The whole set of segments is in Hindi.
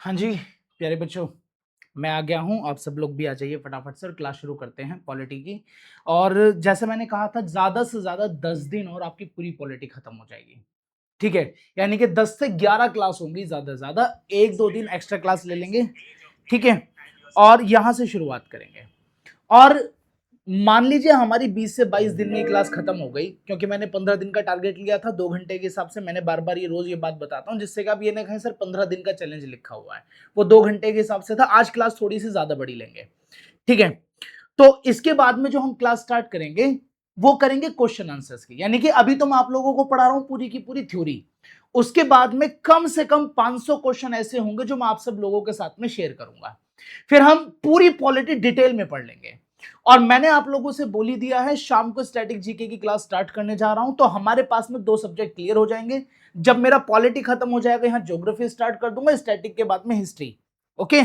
हाँ जी, प्यारे बच्चों, मैं आ गया हूँ। आप सब लोग भी आ जाइए फटाफट से और क्लास शुरू करते हैं पॉलिटी की। और जैसे मैंने कहा था, ज़्यादा से ज़्यादा 10 दिन और आपकी पूरी पॉलिटी खत्म हो जाएगी। ठीक है? यानी कि 10 से 11 क्लास होंगी ज़्यादा से ज़्यादा, 1-2 दिन एक्स्ट्रा क्लास ले लेंगे। ठीक है? और यहाँ से शुरुआत करेंगे। और मान लीजिए हमारी 20 से 22 दिन में ये क्लास खत्म हो गई, क्योंकि मैंने 15 दिन का टारगेट लिया था 2 घंटे के हिसाब से। मैंने बार बार ये रोज ये बात बताता हूँ, जिससे कि आप ये ना कहें सर 15 दिन का चैलेंज लिखा हुआ है। वो 2 घंटे के हिसाब से था। आज क्लास थोड़ी सी ज्यादा बड़ी लेंगे। ठीक है? तो इसके बाद में जो हम क्लास स्टार्ट करेंगे वो करेंगे क्वेश्चन आंसर्स की। यानी कि अभी तो मैं आप लोगों को पढ़ा रहा हूं पूरी की पूरी थ्योरी। उसके बाद में कम से कम 500 क्वेश्चन ऐसे होंगे जो मैं आप सब लोगों के साथ में शेयर करूंगा। फिर हम पूरी पॉलिटी डिटेल में पढ़ लेंगे। और मैंने आप लोगों से बोल ही दिया है, शाम को स्टैटिक जीके की क्लास स्टार्ट करने जा रहा हूं, तो हमारे पास में 2 सब्जेक्ट क्लियर हो जाएंगे। जब मेरा पॉलिटी खत्म हो जाएगा, यहां ज्योग्राफी स्टार्ट कर दूंगा, स्टैटिक के बाद में हिस्ट्री। ओके,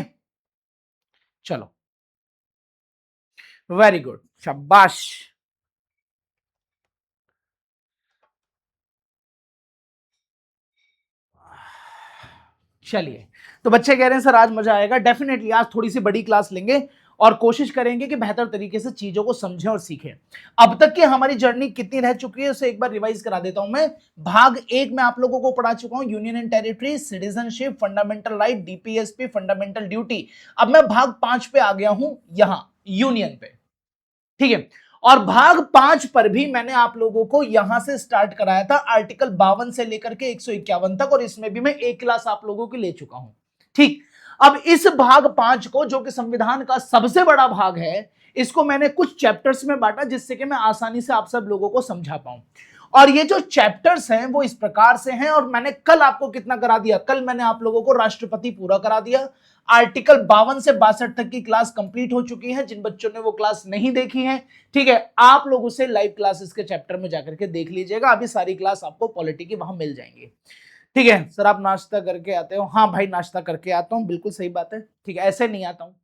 चलो, वेरी गुड, शाबाश। चलिए, तो बच्चे कह रहे हैं सर आज मजा आएगा। डेफिनेटली आज थोड़ी सी बड़ी क्लास लेंगे और कोशिश करेंगे कि बेहतर तरीके से चीजों को समझें और सीखें। अब तक की हमारी जर्नी कितनी रह चुकी है उसे एक बार रिवाइज करा देता हूं मैं। भाग 1 में आप लोगों को पढ़ा चुका हूं, union and territory, citizenship, fundamental right, DPSP, fundamental duty. अब मैं भाग 5 पे आ गया हूं, यहां यूनियन पे। ठीक है? और भाग 5 पर भी मैंने आप लोगों को यहां से स्टार्ट कराया था, आर्टिकल 52 से लेकर के 151 तक, और इसमें भी मैं एक क्लास आप लोगों की ले चुका हूं। ठीक, अब इस भाग 5 को, जो कि संविधान का सबसे बड़ा भाग है, इसको मैंने कुछ चैप्टर्स में बांटा, जिससे कि मैं आसानी से आप सब लोगों को समझा पाऊं। और ये जो चैप्टर्स हैं वो इस प्रकार से हैं। और मैंने कल आपको कितना करा दिया? कल मैंने आप लोगों को राष्ट्रपति पूरा करा दिया। आर्टिकल 52 से 62 तक की क्लास कंप्लीट हो चुकी है। जिन बच्चों ने वो क्लास नहीं देखी है, ठीक है, आप लोग उसे लाइव क्लासेस के चैप्टर में जाकर के देख लीजिएगा। अभी सारी क्लास आपको पॉलिटी की वहां मिल जाएंगी। ठीक है सर, आप नाश्ता करके आते हो? हाँ भाई, नाश्ता करके आता हूँ, बिल्कुल सही बात है। ठीक है, ऐसे नहीं आता हूँ।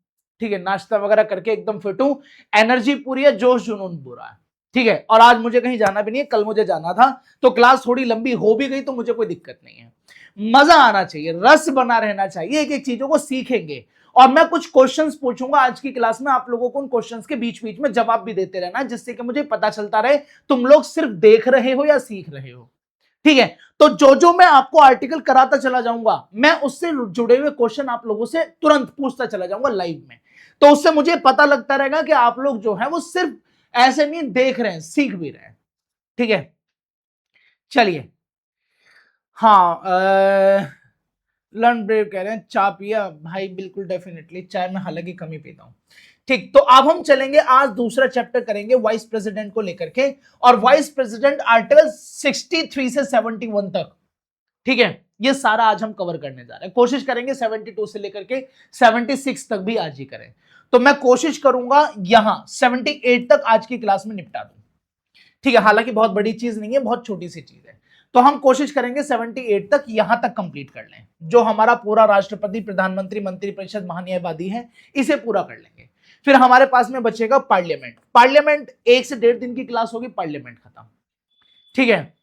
ठीक है, नाश्ता वगैरह करके एकदम फिट हूँ, एनर्जी पूरी है, जोश जुनून पूरा है। ठीक है, और आज मुझे कहीं जाना भी नहीं है, कल मुझे जाना था, तो क्लास थोड़ी लंबी हो भी गई तो मुझे कोई दिक्कत नहीं है। मजा आना चाहिए, रस बना रहना चाहिए, एक एक चीजों को सीखेंगे। और मैं कुछ क्वेश्चंस पूछूंगा आज की क्लास में, आप लोगों को उन क्वेश्चंस के बीच बीच में जवाब भी देते रहना, जिससे कि मुझे पता चलता रहे तुम लोग सिर्फ देख रहे हो या सीख रहे हो। ठीक है, तो जो जो मैं आपको आर्टिकल कराता चला जाऊंगा, मैं उससे जुड़े हुए क्वेश्चन आप लोगों से तुरंत पूछता चला जाऊंगा लाइव में। तो उससे मुझे पता लगता रहेगा कि आप लोग जो है वो सिर्फ ऐसे नहीं देख रहे हैं, सीख भी रहे हैं। ठीक है, चलिए। हाँ, लर्न ब्रेव कह रहे हैं चाय पिया भाई? बिल्कुल, डेफिनेटली चाय में हालांकि कम ही पीता हूं। ठीक, तो अब हम चलेंगे, आज दूसरा चैप्टर करेंगे वाइस प्रेसिडेंट को लेकर के। और वाइस प्रेसिडेंट आर्टिकल 63 से 71 तक। ठीक है, ये सारा आज हम कवर करने जा रहे हैं। कोशिश करेंगे 72 से लेकर के 76 तक भी आज ही करें। तो मैं कोशिश करूंगा यहां 78 तक आज की क्लास में निपटा दूं। ठीक है, हालांकि बहुत बड़ी चीज नहीं है, बहुत छोटी सी चीज है। तो हम कोशिश करेंगे 78 तक यहां तक कंप्लीट कर लें। जो हमारा पूरा राष्ट्रपति, प्रधानमंत्री, मंत्रिपरिषद, महान्यायवादी है, इसे पूरा कर लेंगे। फिर हमारे पास में बचेगा पार्लियामेंट। पार्लियामेंट 1 से 1.5 दिन की क्लास होगी, पार्लियामेंट खत्म। ठीक है,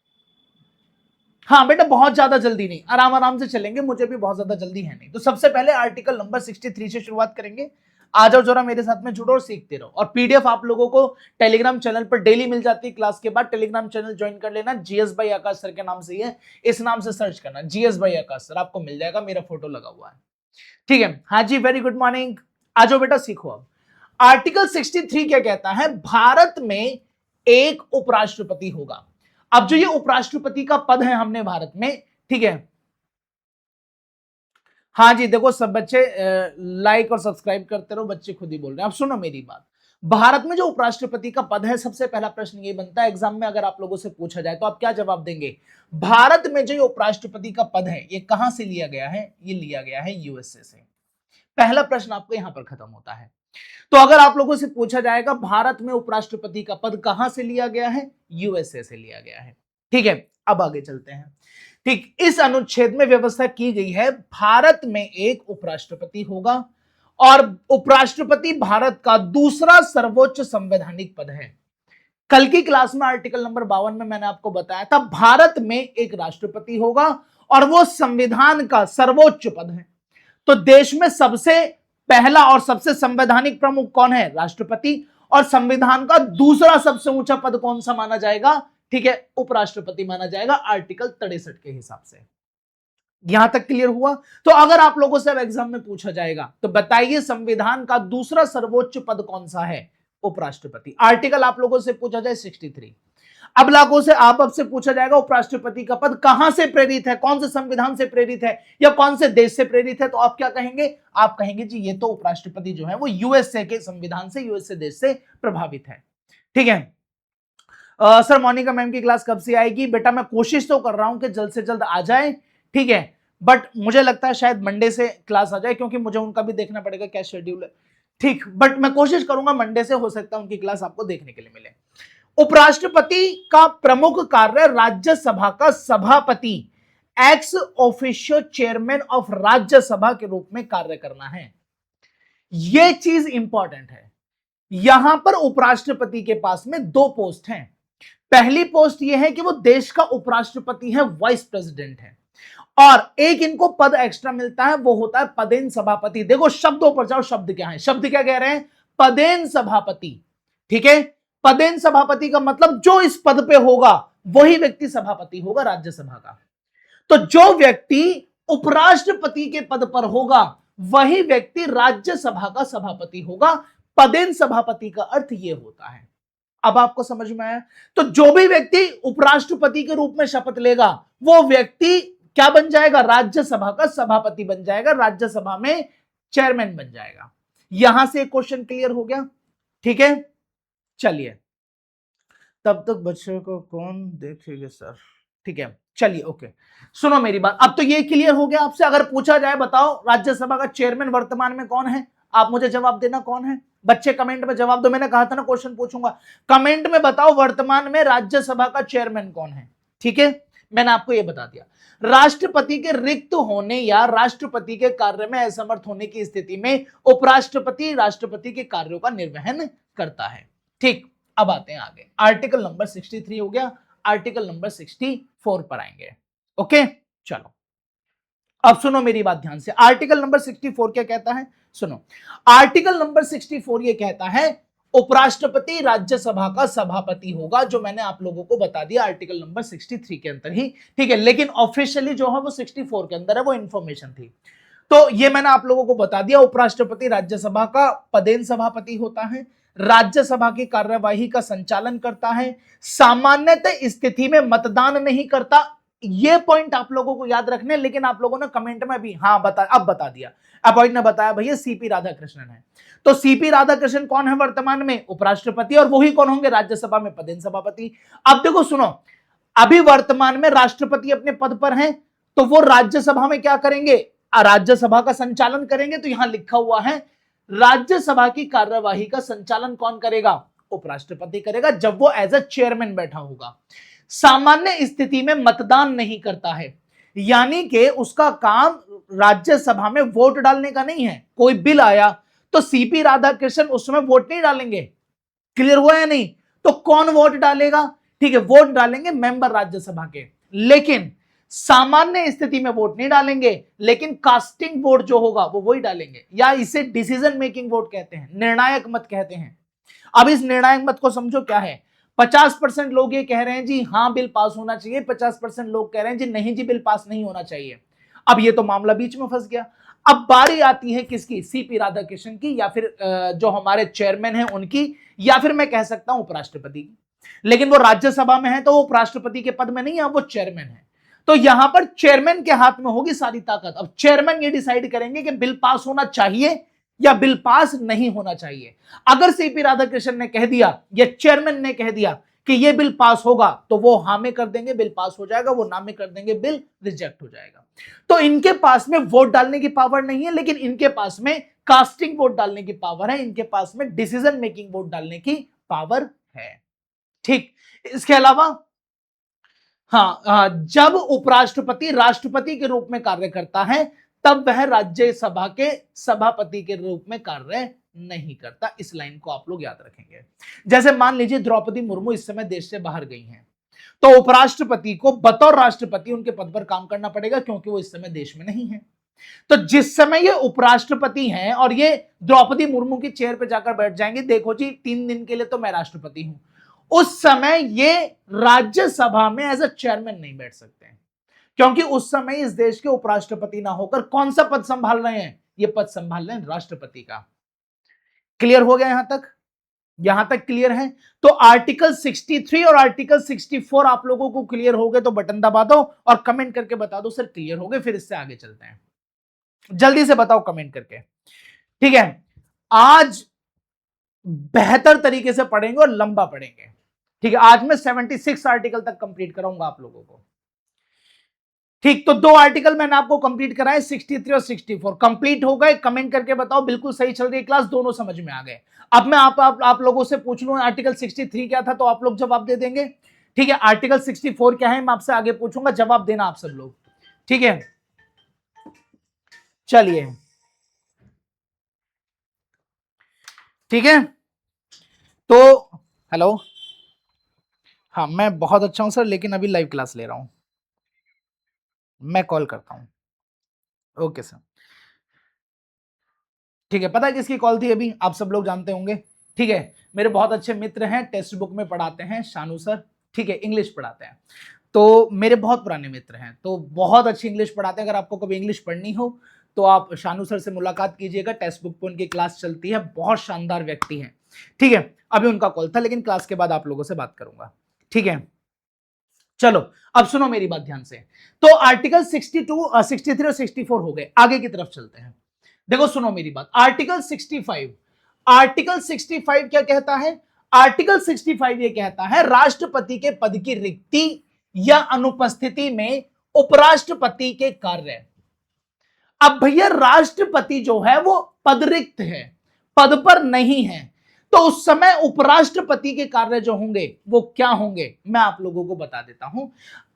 हाँ बेटा, बहुत ज्यादा जल्दी नहीं, आराम आराम से चलेंगे, मुझे भी बहुत ज्यादा जल्दी है नहीं। तो सबसे पहले आर्टिकल नंबर 63 से शुरुआत करेंगे। आ जाओ जरा मेरे साथ में, जुड़ो और सीखते रहो। और पीडीएफ आप लोगों को टेलीग्राम चैनल पर डेली मिल जाती है। क्लास के बाद टेलीग्राम चैनल ज्वाइन कर लेना, जीएस भाई आकाश सर के नाम से ही है, इस नाम से सर्च करना, जीएस भाई आकाश सर, आपको मिल जाएगा, मेरा फोटो लगा हुआ है। ठीक है, हाँ जी, वेरी गुड मॉर्निंग। आ जाओ बेटा, सीखो। अब आर्टिकल 63 क्या कहता है? भारत में एक उपराष्ट्रपति होगा। अब जो ये उपराष्ट्रपति का पद है हमने भारत में, ठीक है, हाँ जी, देखो सब बच्चे लाइक और सब्सक्राइब करते रहो, बच्चे खुद ही बोल रहे हैं। अब सुनो मेरी बात। भारत में जो उपराष्ट्रपति का पद है, सबसे पहला प्रश्न ये बनता है एग्जाम में, अगर आप लोगों से पूछा जाए तो आप क्या जवाब देंगे? भारत में जो उपराष्ट्रपति का पद है, ये कहां से लिया गया है? ये लिया गया है यूएसए से। पहला प्रश्न आपको यहां पर खत्म होता है। तो अगर आप लोगों से पूछा जाएगा भारत में उपराष्ट्रपति का पद कहां से लिया गया है? यूएसए से लिया गया है। ठीक है, अब आगे चलते हैं। ठीक, इस अनुच्छेद में व्यवस्था की गई है, भारत में एक उपराष्ट्रपति होगा और उपराष्ट्रपति भारत का दूसरा सर्वोच्च संवैधानिक पद है। कल की क्लास में आर्टिकल नंबर 52 में मैंने आपको बताया था, भारत में एक राष्ट्रपति होगा और वो संविधान का सर्वोच्च पद है। तो देश में सबसे पहला और सबसे संवैधानिक प्रमुख कौन है? राष्ट्रपति। और संविधान का दूसरा सबसे ऊंचा पद कौन सा माना जाएगा? ठीक है, उपराष्ट्रपति माना जाएगा आर्टिकल 63 के हिसाब से। यहां तक क्लियर हुआ? तो अगर आप लोगों से अब एग्जाम में पूछा जाएगा तो बताइए संविधान का दूसरा सर्वोच्च पद कौन सा है? उपराष्ट्रपति। आर्टिकल आप लोगों से पूछा जाए 63। अब लागू से आप अब से पूछा जाएगा उपराष्ट्रपति का पद कहां से प्रेरित है, कौन से संविधान से प्रेरित है या कौन से देश से प्रेरित है? तो आप क्या कहेंगे? आप कहेंगे जी ये तो उपराष्ट्रपति जो है वो यूएसए के संविधान से, यूएसए देश से प्रभावित है। ठीक है। सर मोनिका मैम की क्लास कब से आएगी? बेटा मैं कोशिश तो कर रहा हूं कि जल्द से जल्द आ जाए, ठीक है, बट मुझे लगता है शायद मंडे से क्लास आ जाए, क्योंकि मुझे उनका भी देखना पड़ेगा क्या शेड्यूल है। ठीक, बट मैं कोशिश करूंगा मंडे से, हो सकता है उनकी क्लास आपको देखने के लिए मिले। उपराष्ट्रपति का प्रमुख कार्य राज्यसभा का सभापति, ex officio chairman of Rajya Sabha के रूप में कार्य करना है। यह चीज इंपॉर्टेंट है। यहां पर उपराष्ट्रपति के पास में दो पोस्ट हैं। पहली पोस्ट यह है कि वो देश का उपराष्ट्रपति है, वाइस प्रेसिडेंट है, और एक इनको पद एक्स्ट्रा मिलता है, वो होता है पदेन सभापति। देखो शब्दों पर जाओ, शब्द क्या है? शब्द क्या कह रहे हैं? पदेन सभापति। ठीक है, पदेन सभापति का मतलब जो इस पद पे होगा वही व्यक्ति सभापति होगा राज्यसभा का। तो जो व्यक्ति उपराष्ट्रपति के पद पर होगा वही व्यक्ति राज्यसभा का सभापति होगा। पदेन सभापति का अर्थ यह होता है। अब आपको समझ में आया? तो जो भी व्यक्ति उपराष्ट्रपति के रूप में शपथ लेगा वो व्यक्ति क्या बन जाएगा? राज्यसभा का सभापति बन जाएगा, राज्यसभा में चेयरमैन बन जाएगा। यहां से क्वेश्चन क्लियर हो गया? ठीक है, चलिए। तब तक बच्चों को कौन देखेगा सर? ठीक है, चलिए, ओके, सुनो मेरी बात। अब तो ये क्लियर हो गया आपसे। अगर पूछा जाए बताओ राज्यसभा का चेयरमैन वर्तमान में कौन है, आप मुझे जवाब देना कौन है। बच्चे कमेंट में जवाब दो। मैंने कहा था ना क्वेश्चन पूछूंगा, कमेंट में बताओ वर्तमान में राज्यसभा का चेयरमैन कौन है। ठीक है, मैंने आपको यह बता दिया। राष्ट्रपति के रिक्त होने या राष्ट्रपति के कार्य में असमर्थ होने की स्थिति में उपराष्ट्रपति राष्ट्रपति के कार्यों का निर्वहन करता है। ठीक, अब आते हैं आगे। आर्टिकल नंबर 63 हो गया, आर्टिकल नंबर 64 पर आएंगे। ओके, चलो अब सुनो मेरी बात ध्यान से। आर्टिकल नंबर 64 क्या कहता है? सुनो, आर्टिकल नंबर 64 ये कहता है उपराष्ट्रपति राज्यसभा का सभापति होगा, जो मैंने आप लोगों को बता दिया आर्टिकल नंबर 63 के अंदर ही। ठीक है, लेकिन ऑफिशियली जो है वो 64 के अंदर है, वो इंफॉर्मेशन थी। तो ये मैंने आप लोगों को बता दिया, उपराष्ट्रपति राज्यसभा का पदेन सभापति होता है, राज्यसभा की कार्यवाही का संचालन करता है, सामान्यतः स्थिति में मतदान नहीं करता। ये पॉइंट आप लोगों को याद रखने, लेकिन आप लोगों ने कमेंट में भी हाँ अब बता दिया। अपॉइंट ने बताया भैया सीपी राधाकृष्णन है। तो सीपी राधाकृष्णन कौन है वर्तमान में? उपराष्ट्रपति, और वही कौन होंगे राज्यसभा में? पदेन सभापति। अब देखो सुनो, अभी वर्तमान में राष्ट्रपति अपने पद पर हैं, तो वो राज्यसभा में क्या करेंगे? राज्यसभा का संचालन करेंगे। तो यहां लिखा हुआ है राज्यसभा की कार्यवाही का संचालन कौन करेगा? उपराष्ट्रपति करेगा, जब वो एज अ चेयरमैन बैठा होगा। सामान्य स्थिति में मतदान नहीं करता है, यानी कि उसका काम राज्यसभा में वोट डालने का नहीं है। कोई बिल आया तो सीपी राधाकृष्णन उसमें वोट नहीं डालेंगे। क्लियर हुआ या नहीं? तो कौन वोट डालेगा? ठीक है, वोट डालेंगे मेंबर राज्यसभा के, लेकिन सामान्य स्थिति में वोट नहीं डालेंगे, लेकिन कास्टिंग वोट जो होगा वो वही डालेंगे, या इसे डिसीजन मेकिंग वोट कहते हैं, निर्णायक मत कहते हैं। अब इस निर्णायक मत को समझो क्या है। 50% लोग ये कह रहे हैं जी हाँ बिल पास होना चाहिए, 50% लोग कह रहे हैं जी नहीं जी बिल पास नहीं होना चाहिए। अब ये तो मामला बीच में फंस गया। अब बारी आती है किसकी? सीपी राधाकृष्णन की, या फिर जो हमारे चेयरमैन हैं उनकी, या फिर मैं कह सकता हूं उपराष्ट्रपति की। लेकिन वो राज्यसभा में है तो वो उपराष्ट्रपति के पद में नहीं है, वो चेयरमैन है। तो यहां पर चेयरमैन के हाथ में होगी सारी ताकत। अब चेयरमैन ये डिसाइड करेंगे कि बिल पास होना चाहिए या बिल पास नहीं होना चाहिए। अगर सीपी राधाकृष्णन ने कह दिया या चेयरमैन ने कह दिया कि ये बिल पास होगा, तो वो हाँ में कर देंगे, बिल पास हो जाएगा, वो ना में कर देंगे, बिल रिजेक्ट हो जाएगा। तो इनके पास में वोट डालने की पावर नहीं है, लेकिन इनके पास में कास्टिंग वोट डालने की पावर है, इनके पास में डिसीजन मेकिंग वोट डालने की पावर है। ठीक, इसके अलावा जब उपराष्ट्रपति राष्ट्रपति के रूप में कार्य करता है तब वह राज्यसभा के सभापति के रूप में कार्य नहीं करता। इस लाइन को आप लोग याद रखेंगे। जैसे मान लीजिए द्रौपदी मुर्मू इस समय देश से बाहर गई हैं, तो उपराष्ट्रपति को बतौर राष्ट्रपति उनके पद पर काम करना पड़ेगा, क्योंकि वो इस समय देश में नहीं है। तो जिस समय ये उपराष्ट्रपति हैं और ये द्रौपदी मुर्मू की चेयर पे जाकर बैठ जाएंगे, देखो जी 3 दिन के लिए तो मैं राष्ट्रपति हूं, उस समय ये राज्यसभा में एज अ चेयरमैन नहीं बैठ सकते हैं, क्योंकि उस समय इस देश के उपराष्ट्रपति ना होकर कौन सा पद संभाल रहे हैं, ये पद संभाल रहे हैं राष्ट्रपति का। क्लियर हो गया यहां तक क्लियर है? तो आर्टिकल 63 और आर्टिकल 64 आप लोगों को क्लियर हो गए तो बटन दबा दो और कमेंट करके बता दो सर क्लियर हो गए, फिर इससे आगे चलते हैं। जल्दी से बताओ कमेंट करके, ठीक है? आज बेहतर तरीके से पढ़ेंगे और लंबा पढ़ेंगे, ठीक है? आज मैं 76 आर्टिकल तक कंप्लीट कराऊंगा आप लोगों को, ठीक? तो 2 आर्टिकल मैंने आपको कंप्लीट कराए, 63 और 64 कंप्लीट हो गए। कमेंट करके बताओ बिल्कुल सही चल रही है क्लास, दोनों समझ में आ गए। अब मैं आप लोगों से पूछ लूं आर्टिकल 63 क्या था, तो आप लोग जवाब दे देंगे, ठीक है? आर्टिकल 64 क्या है मैं आपसे आगे पूछूंगा, जवाब देना आप सब लोग, ठीक है? चलिए, ठीक है? तो हेलो, हाँ मैं बहुत अच्छा हूं सर, लेकिन अभी लाइव क्लास ले रहा हूं, मैं कॉल करता हूं। ओके सर, ठीक है? पता है किसकी कॉल थी अभी, आप सब लोग जानते होंगे, ठीक है? मेरे बहुत अच्छे मित्र हैं, टेक्स्ट बुक में पढ़ाते हैं, शानू सर, ठीक है? इंग्लिश पढ़ाते हैं, तो मेरे बहुत पुराने मित्र हैं, तो बहुत अच्छी इंग्लिश पढ़ाते हैं। अगर आपको कभी इंग्लिश पढ़नी हो तो आप शानू सर से मुलाकात कीजिएगा, टेक्स्ट बुक पर उनकी क्लास चलती है, बहुत शानदार व्यक्ति हैं, ठीक है? अभी उनका कॉल था, लेकिन क्लास के बाद आप लोगों से बात करूंगा, ठीक है? चलो अब सुनो मेरी बात ध्यान से। तो आर्टिकल 62, 63 और 64 हो गए, आगे की तरफ चलते हैं। देखो सुनो मेरी बात, आर्टिकल 65, आर्टिकल 65 क्या कहता है? आर्टिकल 65 ये कहता है राष्ट्रपति के पद की रिक्ति या अनुपस्थिति में उपराष्ट्रपति के कार्य। अब भैया राष्ट्रपति जो है वो पद रिक्त है, पद पर नहीं है, तो उस समय उपराष्ट्रपति के कार्य जो होंगे वो क्या होंगे, मैं आप लोगों को बता देता हूं।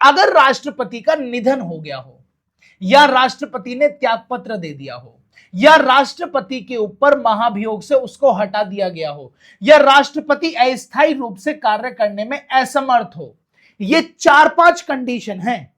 अगर राष्ट्रपति का निधन हो गया हो, या राष्ट्रपति ने त्यागपत्र दे दिया हो, या राष्ट्रपति के ऊपर महाभियोग से उसको हटा दिया गया हो, या राष्ट्रपति अस्थायी रूप से कार्य करने में असमर्थ हो, ये 4-5 कंडीशन है।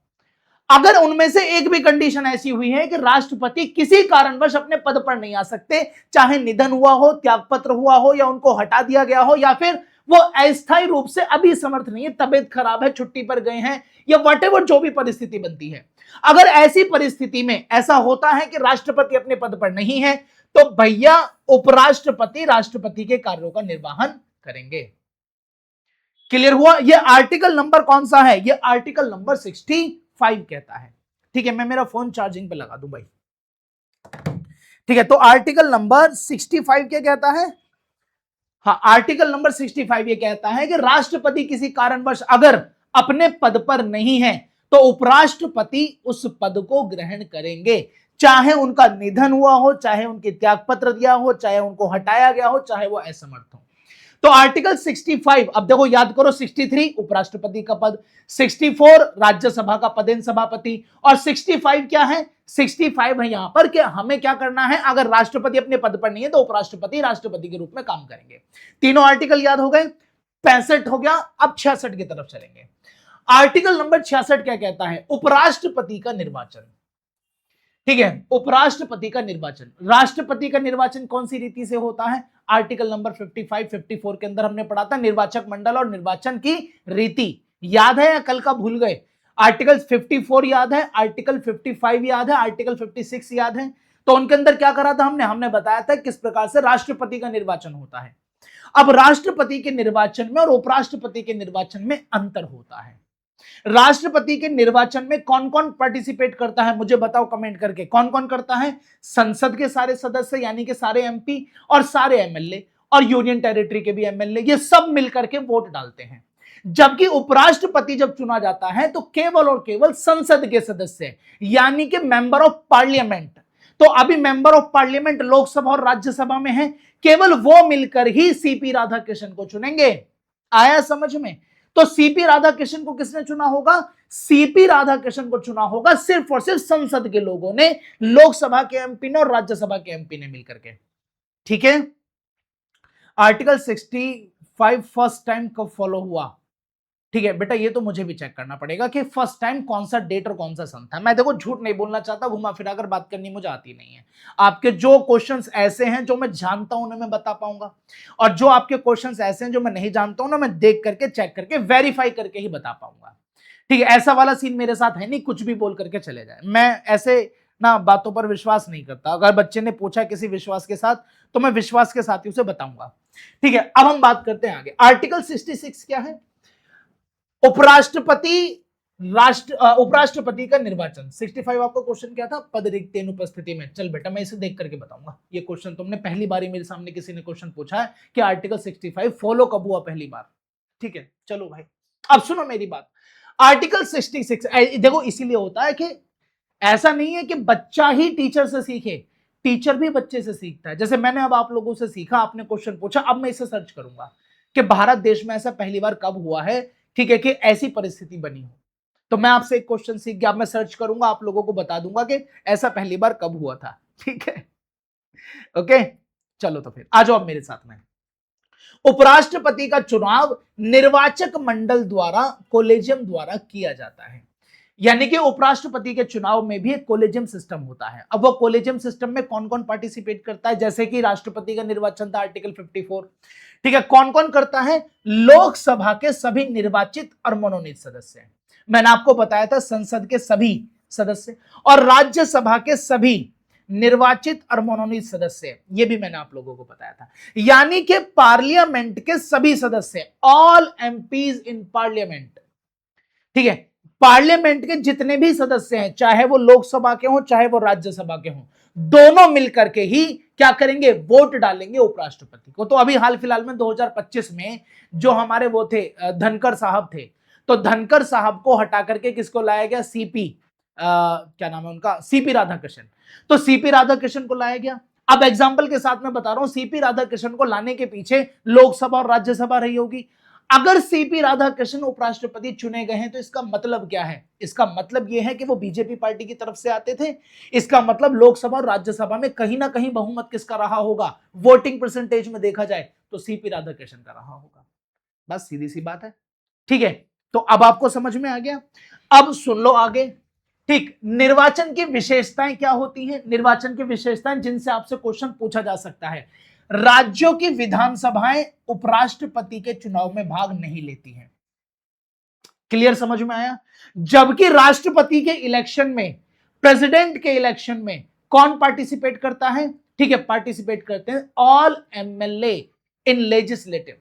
अगर उनमें से एक भी कंडीशन ऐसी हुई है कि राष्ट्रपति किसी कारणवश अपने पद पर नहीं आ सकते, चाहे निधन हुआ हो, त्यागपत्र हुआ हो, या उनको हटा दिया गया हो, या फिर वो अस्थायी रूप से अभी समर्थ नहीं है, तबियत खराब है, छुट्टी पर गए हैं, या व्हाटएवर जो भी परिस्थिति बनती है, अगर ऐसी परिस्थिति में ऐसा होता है कि राष्ट्रपति अपने पद पर नहीं है, तो भैया उपराष्ट्रपति राष्ट्रपति के कार्यों का निर्वहन करेंगे। क्लियर हुआ? ये आर्टिकल नंबर कौन सा है? ये आर्टिकल नंबर 65 कहता है, ठीक है? मैं मेरा फोन चार्जिंग पे लगा दूं भाई, ठीक है? तो आर्टिकल नंबर 65 क्या कहता है? हाँ, आर्टिकल नंबर 65 ये कहता है कि राष्ट्रपति किसी कारणवश अगर अपने पद पर नहीं है तो उपराष्ट्रपति उस पद को ग्रहण करेंगे, चाहे उनका निधन हुआ हो, चाहे उनके त्यागपत्र दिया हो, चाहे उनको हटाया गया हो, चाहे वो असमर्थ हो। तो आर्टिकल 65, अब देखो याद करो, 63 उपराष्ट्रपति का पद, 64 राज्यसभा का पदेन सभापति, और 65 क्या है? 65 है यहां पर कि हमें क्या करना है, अगर राष्ट्रपति अपने पद पर नहीं है तो उपराष्ट्रपति राष्ट्रपति के रूप में काम करेंगे। तीनों आर्टिकल याद हो गए? 65 हो गया। अब 66 की तरफ चलेंगे। आर्टिकल नंबर 66 क्या कहता है? उपराष्ट्रपति का निर्वाचन, ठीक है? उपराष्ट्रपति का निर्वाचन, राष्ट्रपति का निर्वाचन कौन सी रीति से होता है? आर्टिकल नंबर 55, 54 के अंदर हमने पढ़ा था निर्वाचक मंडल और निर्वाचन की रीति, याद है या कल का भूल गए? आर्टिकल 54 याद है, आर्टिकल 55 याद है, आर्टिकल 56 याद है? तो उनके अंदर क्या करा था हमने बताया था किस प्रकार से राष्ट्रपति का निर्वाचन होता है। अब राष्ट्रपति के निर्वाचन में और उपराष्ट्रपति के निर्वाचन में अंतर होता है। राष्ट्रपति के निर्वाचन में कौन कौन पार्टिसिपेट करता है, मुझे बताओ कमेंट करके, कौन कौन करता है? संसद के सारे सदस्य यानी कि सारे एमपी और सारे एमएलए और यूनियन टेरिटरी के भी एमएलए, ये सब मिलकर के वोट डालते हैं। जबकि उपराष्ट्रपति जब चुना जाता है तो केवल और केवल संसद के सदस्य यानी कि मेंबर ऑफ पार्लियामेंट, तो अभी मेंबर ऑफ पार्लियामेंट लोकसभा और राज्यसभा में है, केवल वो मिलकर ही सीपी राधाकृष्णन को चुनेंगे। आया समझ में? तो सीपी राधाकृष्णन को किसने चुना होगा? सीपी राधाकृष्णन को चुना होगा सिर्फ और सिर्फ संसद के लोगों ने, लोकसभा के एमपी ने और राज्यसभा के एमपी ने मिलकर के, ठीक है? आर्टिकल 65 फर्स्ट टाइम कब फॉलो हुआ? ठीक है बेटा, ये तो मुझे भी चेक करना पड़ेगा कि फर्स्ट टाइम कौन सा डेट और कौन सा सन था। मैं देखो झूठ नहीं बोलना चाहता, घुमा फिरा कर बात करनी मुझे आती नहीं है। आपके जो क्वेश्चंस ऐसे हैं जो मैं जानता हूं उन्हें मैं बता पाऊंगा, और जो आपके क्वेश्चंस ऐसे हैं जो मैं नहीं जानता हूं ना, मैं देख करके चेक करके वेरीफाई करके ही बता पाऊंगा। ठीक है, ऐसा वाला सीन मेरे साथ है नहीं कुछ भी बोल करके चले जाए। मैं ऐसे ना बातों पर विश्वास नहीं करता। अगर बच्चे ने पूछा किसी विश्वास के साथ तो मैं विश्वास के साथ ही उसे बताऊंगा। ठीक है, अब हम बात करते हैं आगे। आर्टिकल 66 क्या है? उपराष्ट्रपति का निर्वाचन। 65 आपका क्वेश्चन क्या था? पद रिक्त अनुपस्थिति में। चल बेटा, मैं इसे देख करके बताऊंगा। ये क्वेश्चन तुमने पहली बार ही मेरे सामने किसी ने क्वेश्चन पूछा है कि आर्टिकल 65 फॉलो कब हुआ पहली बार। ठीक है, चलो भाई अब सुनो मेरी बात। आर्टिकल 66 देखो इसीलिए होता है कि ऐसा नहीं है कि बच्चा ही टीचर से सीखे, टीचर भी बच्चे से सीखता है। जैसे मैंने अब आप लोगों से सीखा, आपने क्वेश्चन पूछा, अब मैं इसे सर्च करूंगा कि भारत देश में ऐसा पहली बार कब हुआ है, ठीक है, कि ऐसी परिस्थिति बनी हो। तो मैं आपसे एक क्वेश्चन सीख गया, अब मैं सर्च करूंगा, आप लोगों को बता दूंगा कि ऐसा पहली बार कब हुआ था। ठीक है, ओके, चलो तो फिर आ जाओ अब मेरे साथ में। उपराष्ट्रपति का चुनाव निर्वाचक मंडल द्वारा, कोलेजियम द्वारा किया जाता है। यानी कि उपराष्ट्रपति के चुनाव में भी एक कोलेजियम सिस्टम होता है। अब वो कोलेजियम सिस्टम में कौन कौन पार्टिसिपेट करता है? जैसे कि राष्ट्रपति का निर्वाचन था आर्टिकल 54। ठीक है, कौन कौन करता है? लोकसभा के सभी निर्वाचित और मनोनीत सदस्य। मैंने आपको बताया था संसद के सभी सदस्य, और राज्यसभा के सभी निर्वाचित और मनोनीत सदस्य, ये भी मैंने आप लोगों को बताया था। यानी कि पार्लियामेंट के सभी सदस्य, ऑल एमपीज इन पार्लियामेंट। ठीक है, पार्लियामेंट के जितने भी सदस्य हैं, चाहे वो लोकसभा के हों चाहे वो राज्यसभा के हों, दोनों मिलकर के ही क्या करेंगे? वोट डालेंगे उपराष्ट्रपति को। तो अभी हाल फिलहाल में 2025 में जो हमारे वो थे धनखड़ साहब थे, तो धनखड़ साहब को हटा करके किसको लाया गया? सीपी क्या नाम है उनका? सीपी राधाकृष्णन। तो सीपी राधाकृष्णन को लाया गया। अब एग्जाम्पल के साथ मैं बता रहा हूं, सीपी राधाकृष्णन को लाने के पीछे लोकसभा और राज्यसभा रही होगी। अगर सीपी राधाकृष्णन उपराष्ट्रपति चुने गए हैं तो इसका मतलब क्या है? इसका मतलब यह है कि वो बीजेपी पार्टी की तरफ से आते थे। इसका मतलब लोकसभा और राज्यसभा में कहीं ना कहीं बहुमत किसका रहा होगा? वोटिंग परसेंटेज में देखा जाए तो सीपी राधाकृष्णन का रहा होगा। बस सीधी सी बात है। ठीक है, तो अब आपको समझ में आ गया। अब सुन लो आगे। ठीक, निर्वाचन की विशेषताएं क्या होती हैं? निर्वाचन की विशेषताएं जिनसे आपसे क्वेश्चन पूछा जा सकता है। राज्यों की विधानसभाएं उपराष्ट्रपति के चुनाव में भाग नहीं लेती हैं। क्लियर, समझ में आया? जबकि राष्ट्रपति के इलेक्शन में, प्रेसिडेंट के इलेक्शन में कौन पार्टिसिपेट करता है? ठीक है, पार्टिसिपेट करते हैं all MLA in legislative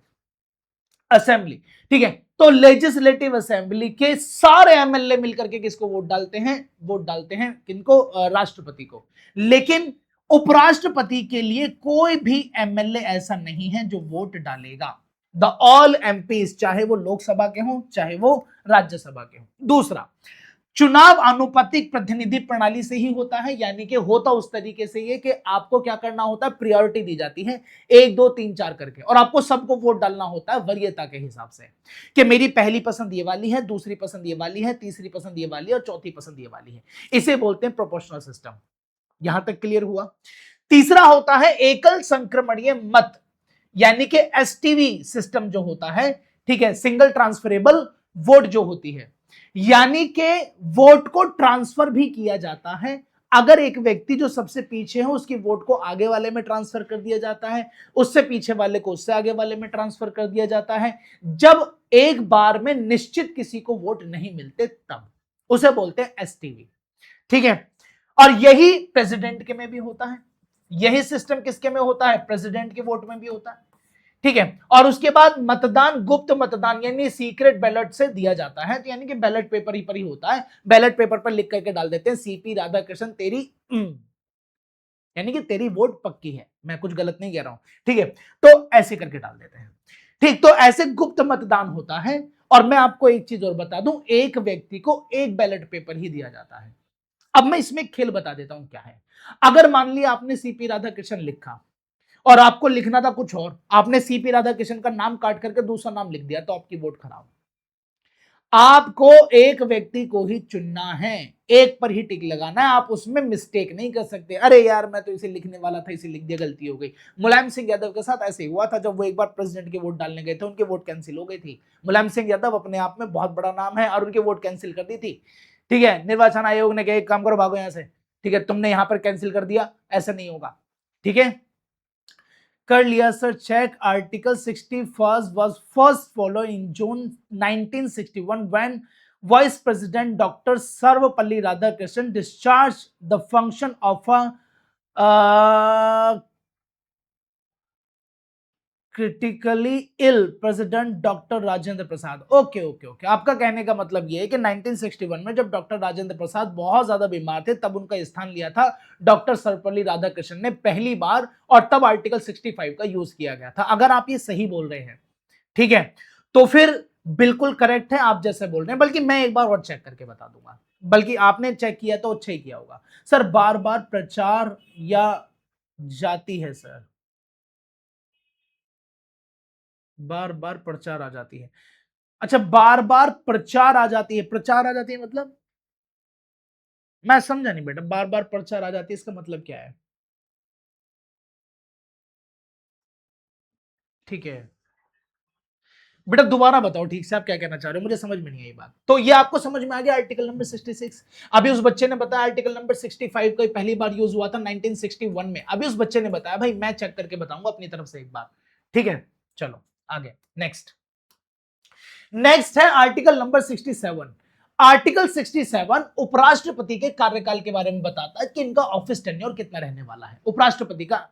assembly. ठीक है, तो लेजिस्लेटिव असेंबली के सारे एमएलए मिलकर के किसको वोट डालते हैं? वोट डालते हैं किनको? राष्ट्रपति को। लेकिन उपराष्ट्रपति के लिए कोई भी एमएलए ऐसा नहीं है जो वोट डालेगा। द ऑल एमपीज, चाहे वो लोकसभा के हों चाहे वो राज्यसभा के हों। दूसरा, चुनाव आनुपातिक प्रतिनिधि प्रणाली से ही होता है। यानी कि होता उस तरीके से ये कि आपको क्या करना होता है? प्रायोरिटी दी जाती है 1 2 3 4 करके, और आपको सबको वोट डालना होता है वरीयता के हिसाब से कि मेरी पहली पसंद ये वाली है, दूसरी पसंद ये वाली है, तीसरी पसंद ये वाली है और चौथी पसंद ये वाली है। इसे बोलते हैं प्रोपोर्शनल सिस्टम। यहां तक क्लियर हुआ? तीसरा होता है एकल संक्रमणीय मत, यानी कि एसटीवी सिस्टम जो होता है। ठीक है, सिंगल ट्रांसफरेबल वोट जो होती है, यानी कि वोट को ट्रांसफर भी किया जाता है। अगर एक व्यक्ति जो सबसे पीछे है उसकी वोट को आगे वाले में ट्रांसफर कर दिया जाता है, उससे पीछे वाले को उससे आगे वाले में ट्रांसफर कर दिया जाता है, जब एक बार में निश्चित किसी को वोट नहीं मिलते तब उसे बोलते हैं एसटीवी। ठीक है, और यही प्रेसिडेंट के में भी होता है। यही सिस्टम किसके में होता है? प्रेसिडेंट के वोट में भी होता है। ठीक है, और उसके बाद मतदान गुप्त मतदान यानी सीक्रेट बैलेट से दिया जाता है। तो यानी कि बैलेट पेपर ही पर ही होता है। बैलेट पेपर पर लिख करके डाल देते हैं सीपी राधाकृष्णन तेरी यानी कि तेरी वोट पक्की है। मैं कुछ गलत नहीं कह रहा हूं। ठीक है, तो ऐसे करके डाल देते हैं। ठीक, तो ऐसे गुप्त मतदान होता है। और मैं आपको एक चीज और बता दूं, एक व्यक्ति को एक बैलेट पेपर ही दिया जाता है। अब मैं इसमें खेल बता देता हूं क्या है। अगर मान लिया आपने सीपी राधाकृष्णन लिखा और आपको लिखना था कुछ और, आपने सीपी राधाकृष्णन का नाम काट करके दूसरा नाम लिख दिया, तो आपकी वोट खराब। आपको एक व्यक्ति को ही चुनना है, एक पर ही टिक लगाना है, आप उसमें मिस्टेक नहीं कर सकते। अरे यार मैं तो इसे लिखने वाला था, इसे लिख दिया, गलती हो गई। मुलायम सिंह यादव के साथ ऐसे हुआ था, जब वो एक बार प्रेसिडेंट के वोट डालने गए थे, उनके वोट कैंसिल हो गई थी। मुलायम सिंह यादव अपने आप में बहुत बड़ा नाम है और उनके वोट कैंसिल कर दी थी। ठीक है, निर्वाचन आयोग ने कहा एक काम करो, भागो यहां से। ठीक है, तुमने यहां पर कैंसिल कर दिया, ऐसा नहीं होगा। ठीक है, कर लिया sir check. Article 61 was first followed in June 1961 when Vice President Dr. Sarvapalli Radhakrishnan discharged the function of a critically ill president doctor Rajendra Prasad. Okay okay okay, आपका कहने का मतलब यह है कि 1961 में जब डॉक्टर राजेंद्र प्रसाद बहुत ज्यादा बीमार थे, तब उनका स्थान लिया था डॉक्टर सर्वपल्ली राधाकृष्णन ने पहली बार, और तब आर्टिकल 65 का यूज किया गया था। अगर आप ये सही बोल रहे हैं, ठीक है, तो फिर बिल्कुल करेक्ट है आप जैसे बोल रहे हैं, बल्कि मैं एक बार और चेक करके बता दूंगा, बल्कि आपने चेक किया तो अच्छा ही किया होगा। सर बार बार प्रचार या जाती है सर, बार बार प्रचार आ जाती है। अच्छा, बार बार प्रचार आ जाती है, प्रचार आ जाती है मतलब मैं समझा नहीं बेटा, बार बार प्रचार आ जाती है इसका मतलब क्या है? ठीक है बेटा, दोबारा बताओ ठीक से आप क्या कहना चाह रहे हो, मुझे समझ में नहीं आई बात। तो ये आपको समझ में आ गया आर्टिकल नंबर 66। अभी उस बच्चे ने बताया आर्टिकल नंबर 65 का पहली बार यूज हुआ था 1961 में। अभी उस बच्चे ने बताया, भाई मैं चेक करके बताऊंगा अपनी तरफ से एक बार। ठीक है, चलो आगे नेक्स्ट। नेक्स्ट है आर्टिकल नंबर 67। आर्टिकल 67 उपराष्ट्रपति के कार्यकाल के बारे में बताता है कि इनका ऑफिस टेन्योर कितना रहने वाला है उपराष्ट्रपति का।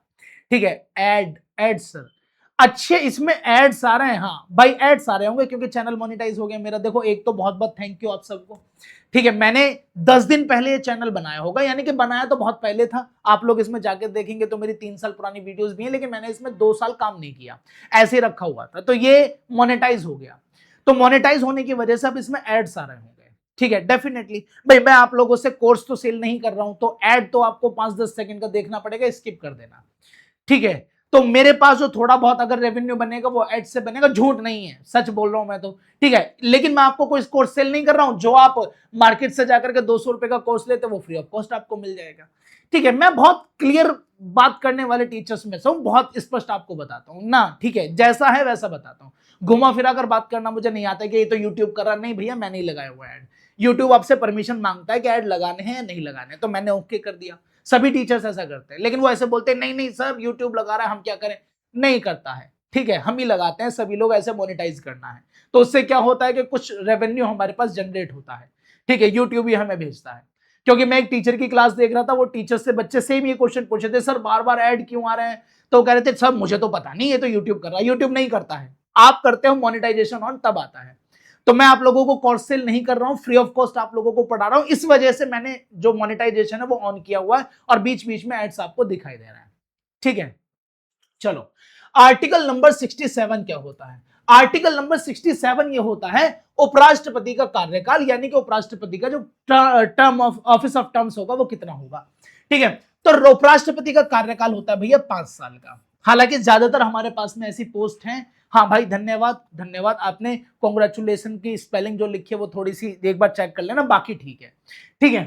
ठीक है, एड सर, अच्छे इसमें एड्स आ रहे हैं। हाँ भाई एड्स आ रहे होंगे क्योंकि चैनल मोनेटाइज हो गया मेरा। देखो एक तो बहुत बहुत थैंक यू आप सबको। ठीक है, मैंने 10 दिन पहले ये चैनल बनाया होगा, यानी कि बनाया तो बहुत पहले था। आप लोग इसमें जाके देखेंगे तो मेरी 3 साल पुरानी वीडियोस भी हैं, लेकिन मैंने इसमें 2 साल काम नहीं किया, ऐसे रखा हुआ था। तो ये मोनेटाइज हो गया, तो मोनेटाइज होने की वजह से अब इसमें एड्स आ रहे होंगे। ठीक है, डेफिनेटली भाई मैं आप लोगों से कोर्स तो सेल नहीं कर रहा हूं, तो एड तो आपको 5-10 सेकंड का देखना पड़ेगा, स्किप कर देना। ठीक है, तो मेरे पास जो थोड़ा बहुत अगर रेवेन्यू बनेगा वो एड से बनेगा, झूठ नहीं है, सच बोल रहा हूं मैं तो। ठीक है, लेकिन मैं आपको कोई कोर्स सेल नहीं कर रहा हूं। जो आप मार्केट से जाकर के 200 रुपए का कोर्स लेते वो फ्री ऑफ कॉस्ट आपको मिल जाएगा। ठीक है, मैं बहुत क्लियर बात करने वाले टीचर्स में से हूं, बहुत स्पष्ट आपको बताता हूं ना। ठीक है, जैसा है वैसा बताता हूं, घुमा फिरा कर बात करना मुझे नहीं आता कि ये तो यूट्यूब कर रहा, नहीं भैया मैं नहीं लगाया हुआ एड। यूट्यूब आपसे परमिशन मांगता है कि एड लगाने हैं या नहीं लगाने, तो मैंने ओके कर दिया। सभी टीचर्स ऐसा करते हैं, लेकिन वो ऐसे बोलते हैं नहीं नहीं सर यूट्यूब लगा रहा है हम क्या करें, नहीं करता है। ठीक है, हम ही लगाते हैं, सभी लोग ऐसे मोनेटाइज करना है। तो उससे क्या होता है कि कुछ रेवेन्यू हमारे पास जनरेट होता है। ठीक है, यूट्यूब ही हमें भेजता है। क्योंकि मैं एक टीचर की क्लास देख रहा था, वो टीचर से बच्चे सेम ये क्वेश्चन पूछे थे, सर बार बार ऐड क्यों आ रहे हैं? तो कह रहे थे सर मुझे तो पता नहीं, ये तो यूट्यूब कर रहा है। यूट्यूब नहीं करता है, आप करते हो मोनेटाइजेशन ऑन, तब आता है। तो मैं आप लोगों को कोर्स सेल नहीं कर रहा हूं, फ्री ऑफ कॉस्ट आप लोगों को पढ़ा रहा हूं, इस वजह से मैंने जो मोनेटाइजेशन है वो ऑन किया हुआ है और बीच बीच में एड्स आपको दिखाई दे रहा है। ठीक है, चलो आर्टिकल नंबर 67 क्या होता है? आर्टिकल नंबर 67 ये होता है उपराष्ट्रपति का कार्यकाल, यानी कि उपराष्ट्रपति का जो term of office of terms होगा वो कितना होगा। ठीक है, तो उपराष्ट्रपति का कार्यकाल होता है भैया 5 साल का। हालांकि ज्यादातर हमारे पास में ऐसी पोस्ट हैं। हाँ भाई धन्यवाद धन्यवाद, आपने कॉन्ग्रेचुलेशन की स्पेलिंग जो लिखी है वो थोड़ी सी एक बार चेक कर लेना, बाकी ठीक है। ठीक है,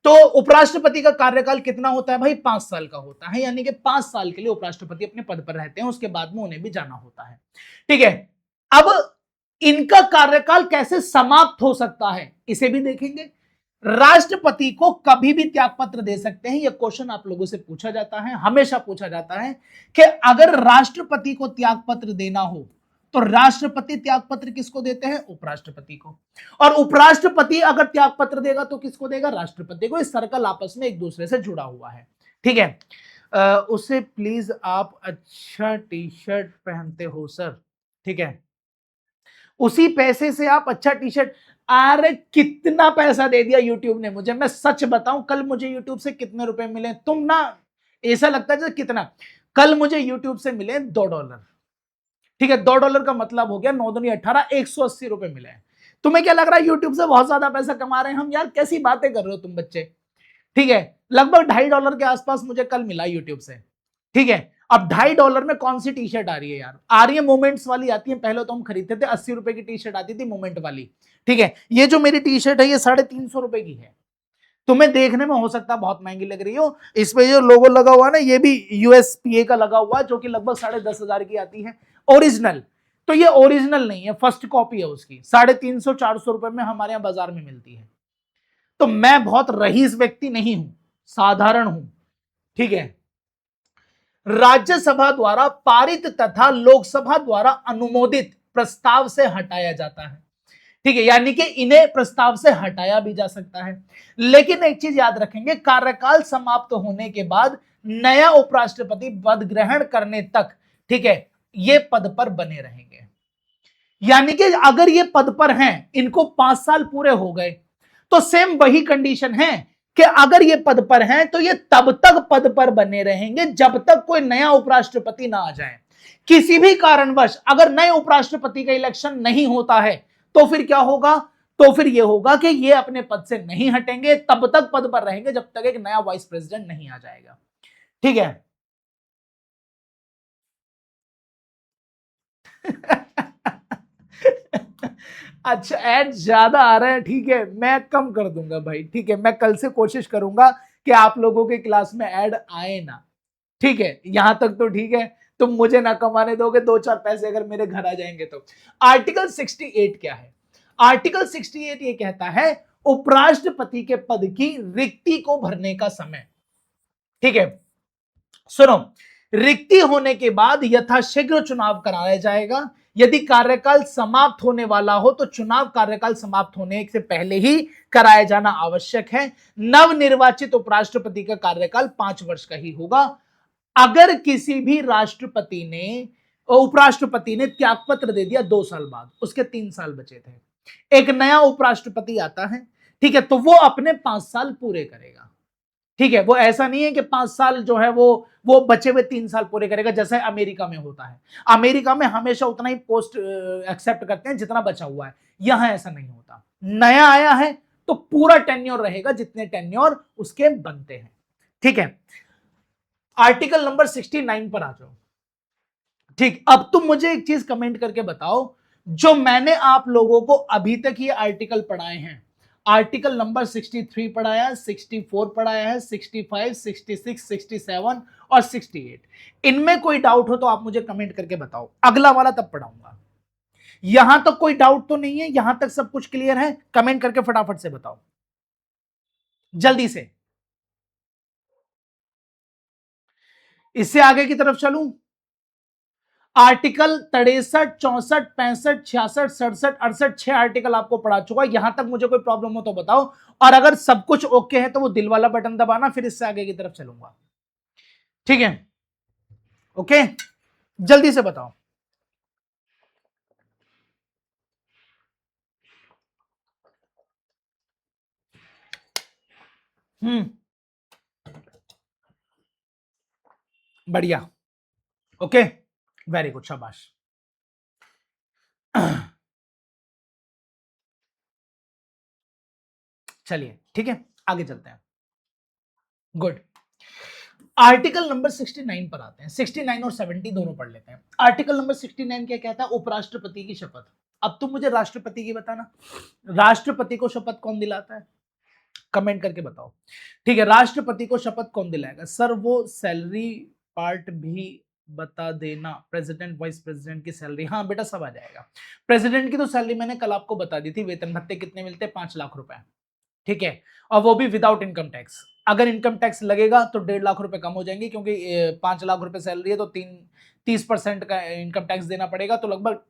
तो उपराष्ट्रपति का कार्यकाल कितना होता है भाई? 5 साल का होता है, यानी कि 5 साल के लिए उपराष्ट्रपति अपने पद पर रहते हैं, उसके बाद में उन्हें भी जाना होता है। ठीक है, अब इनका कार्यकाल कैसे समाप्त हो सकता है इसे भी देखेंगे। राष्ट्रपति को कभी भी त्याग पत्र दे सकते हैं, यह क्वेश्चन आप लोगों से पूछा जाता है, हमेशा पूछा जाता है कि अगर राष्ट्रपति को त्याग पत्र देना हो तो राष्ट्रपति त्याग पत्र किसको देते हैं? उपराष्ट्रपति को। और उपराष्ट्रपति अगर त्याग पत्र देगा तो किसको देगा? राष्ट्रपति को। इस सर्कल आपस में एक दूसरे से जुड़ा हुआ है। ठीक है, उसे प्लीज आप अच्छा टी शर्ट पहनते हो सर। ठीक है, उसी पैसे से आप अच्छा टी शर्ट, अरे कितना पैसा दे दिया यूट्यूब ने मुझे, मैं सच बताऊं कल मुझे यूट्यूब से कितने रुपए मिले, तुम ना ऐसा लगता है जैसे कितना, कल मुझे यूट्यूब से मिले $2। ठीक है, $2 का मतलब हो गया 9 दूनी 18, 180 रुपए मिले हैं। तुम्हें क्या लग रहा है यूट्यूब से बहुत ज्यादा पैसा कमा रहे हैं हम? यार कैसी बातें कर रहे हो तुम बच्चे। ठीक है, लगभग $2.5 के आसपास मुझे कल मिला यूट्यूब से। ठीक है, अब $2.5 में कौन सी टी शर्ट आ रही है यार? आ रही है मोमेंट्स वाली आती है। पहले तो हम खरीदते थे 80 रुपए की टी शर्ट आती थी मोमेंट वाली। ठीक है, ये जो मेरी टी शर्ट है ये 350 रुपए की है। तुम्हें देखने में हो सकता है बहुत महंगी लग रही हो, इस पे जो लोगो लगा हुआ है ना ये भी यूएसपीए का लगा हुआ है, जो कि लगभग 10,500 की आती है ओरिजिनल। तो ये ओरिजिनल नहीं है, फर्स्ट कॉपी है उसकी। 350-400 रुपए में हमारे यहाँ बाजार में मिलती है। तो मैं बहुत रईस व्यक्ति नहीं हूं, साधारण हूं। ठीक है, राज्यसभा द्वारा पारित तथा लोकसभा द्वारा अनुमोदित प्रस्ताव से हटाया जाता है। ठीक है, यानी कि इन्हें प्रस्ताव से हटाया भी जा सकता है। लेकिन एक चीज याद रखेंगे, कार्यकाल समाप्त होने के बाद नया उपराष्ट्रपति पद ग्रहण करने तक, ठीक है, ये पद पर बने रहेंगे। यानी कि अगर ये पद पर हैं, इनको 5 साल पूरे हो गए, तो सेम वही कंडीशन है कि अगर ये पद पर हैं तो ये तब तक पद पर बने रहेंगे जब तक कोई नया उपराष्ट्रपति ना आ जाए। किसी भी कारणवश अगर नए उपराष्ट्रपति का इलेक्शन नहीं होता है तो फिर क्या होगा? तो फिर यह होगा कि ये अपने पद से नहीं हटेंगे, तब तक पद पर रहेंगे जब तक एक नया वाइस प्रेसिडेंट नहीं आ जाएगा। ठीक है। अच्छा, ऐड ज्यादा आ रहा है, ठीक है, मैं कम कर दूंगा भाई। ठीक है, मैं कल से कोशिश करूंगा कि आप लोगों के क्लास में ऐड आए ना। ठीक है, यहां तक तो ठीक है। तुम मुझे ना कमाने दोगे 2-4 पैसे अगर मेरे घर आ जाएंगे तो। आर्टिकल 68 क्या है? आर्टिकल 68 ये कहता है उपराष्ट्रपति के पद की रिक्ति को भरने का समय। ठीक है, सुनो, रिक्ति होने के बाद यथाशीघ्र चुनाव कराया जाएगा। यदि कार्यकाल समाप्त होने वाला हो तो चुनाव कार्यकाल समाप्त होने से पहले ही कराया जाना आवश्यक है। नवनिर्वाचित उपराष्ट्रपति का कार्यकाल 5 वर्ष का ही होगा। अगर किसी भी राष्ट्रपति ने, उपराष्ट्रपति ने त्यागपत्र दे दिया 2 साल बाद, उसके 3 साल बचे थे, एक नया उपराष्ट्रपति आता है, ठीक है, तो वो अपने 5 साल पूरे करेगा। ठीक है, वो ऐसा नहीं है कि 5 साल जो है वो बचे हुए 3 साल पूरे करेगा, जैसे अमेरिका में होता है। अमेरिका में हमेशा उतना ही पोस्ट एक्सेप्ट करते हैं जितना बचा हुआ है। यहां ऐसा नहीं होता, नया आया है तो पूरा टेन्योर रहेगा जितने टेन्योर उसके बनते हैं। ठीक है, आर्टिकल नंबर 69 पर आ जाओ। ठीक, अब तुम मुझे एक चीज कमेंट करके बताओ, जो मैंने आप लोगों को अभी तक ये आर्टिकल पढ़ाए हैं, आर्टिकल नंबर 63 पढ़ाया है, 64 पढ़ाया है, 65, 66, 67 और 68, इनमें कोई डाउट हो तो आप मुझे कमेंट करके बताओ, अगला वाला तब पढ़ाऊंगा। यहां तक कोई डाउट तो नहीं है? यहां तक सब कुछ क्लियर है? कमेंट करके फटाफट से बताओ, जल्दी से। इससे आगे की तरफ चलूं? आर्टिकल 63, 64, 65, 66, 67, 68, 6 आर्टिकल आपको पढ़ा चुका। यहां तक मुझे कोई प्रॉब्लम हो तो बताओ, और अगर सब कुछ ओके है तो वो दिल वाला बटन दबाना, फिर इससे आगे की तरफ चलूंगा। ठीक है, ओके, जल्दी से बताओ। बढ़िया, ओके, वेरी गुड, शाबाश। चलिए, ठीक है, आगे चलते हैं। गुड। आर्टिकल नंबर 69 पर आते हैं। 69 और 70 दोनों पढ़ लेते हैं। आर्टिकल नंबर 69 क्या कहता है? उपराष्ट्रपति की शपथ। अब तुम मुझे राष्ट्रपति की बताना, राष्ट्रपति को शपथ कौन दिलाता है? कमेंट करके बताओ। ठीक है, राष्ट्रपति को शपथ कौन दिलाएगा? सर वो सैलरी पार्ट भी बता देना, प्रेसिडेंट वाइस प्रेसिडेंट की सैलरी। हाँ बेटा, सब आ जाएगा। प्रेसिडेंट की तो सैलरी मैंने कल आपको बता दी थी, वेतन भत्ते कितने मिलते हैं? 5 लाख रुपए। ठीक है, और वो भी विदाउट इनकम टैक्स। अगर इनकम टैक्स लगेगा तो 1.5 लाख रुपए कम हो जाएंगे, क्योंकि 5 लाख रुपए सैलरी है तो 30% का इनकम टैक्स देना पड़ेगा, तो लगभग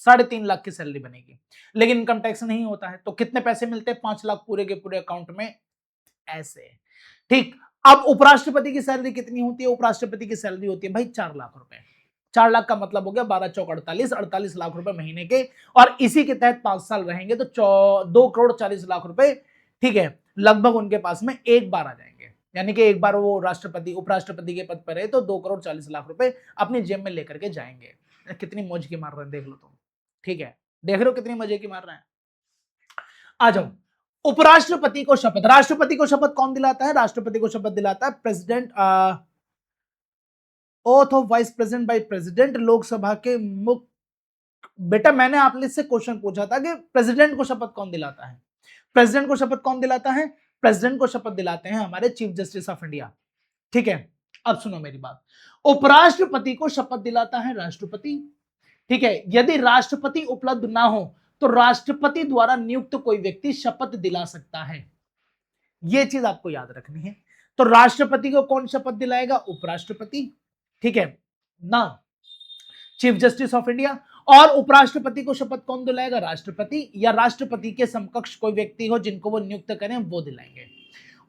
3.5 लाख की सैलरी बनेगी। लेकिन इनकम टैक्स नहीं होता है, तो कितने पैसे मिलते हैं? 5 लाख पूरे के पूरे अकाउंट में, ऐसे। ठीक, अब उपराष्ट्रपति की सैलरी कितनी होती है? उपराष्ट्रपति की सैलरी होती है भाई 4 लाख रुपए। 4 लाख का मतलब हो गया 12 चौक 48, 48 लाख रुपए महीने के, और इसी के तहत 5 साल रहेंगे तो 2 करोड़ 40 लाख रुपए, ठीक है, लगभग उनके पास में एक बार आ जाएंगे। यानी कि एक बार वो राष्ट्रपति उपराष्ट्रपति के पद पर है तो 2 करोड़ 40 लाख रुपए अपनी जेब में लेकर के जाएंगे। कितनी मौज की मार रहे हैं, देख लो तुम। ठीक है, देख रहे हो कितनी मजे की मार रहे हैं। आ जाओ, उपराष्ट्रपति को शपथ, राष्ट्रपति को शपथ कौन दिलाता है? राष्ट्रपति को शपथ दिलाता है president, oath of vice president by president, Lok Sabha के मुख्य। बेटा मैंने आपसे से क्वेश्चन पूछा था कि प्रेसिडेंट को शपथ कौन दिलाता है? प्रेसिडेंट को शपथ कौन दिलाता है? प्रेसिडेंट को शपथ दिलाते हैं हमारे चीफ जस्टिस ऑफ इंडिया। ठीक है, अब सुनो मेरी बात। उपराष्ट्रपति को शपथ दिलाता है राष्ट्रपति। ठीक है, यदि राष्ट्रपति उपलब्ध ना हो तो राष्ट्रपति द्वारा नियुक्त कोई व्यक्ति शपथ दिला सकता है। यह चीज आपको याद रखनी है। तो राष्ट्रपति को कौन शपथ दिलाएगा? उपराष्ट्रपति। ठीक है ना, चीफ जस्टिस ऑफ इंडिया। और उपराष्ट्रपति को शपथ कौन दिलाएगा? राष्ट्रपति, या राष्ट्रपति के समकक्ष कोई व्यक्ति हो जिनको वो नियुक्त करें वो दिलाएंगे।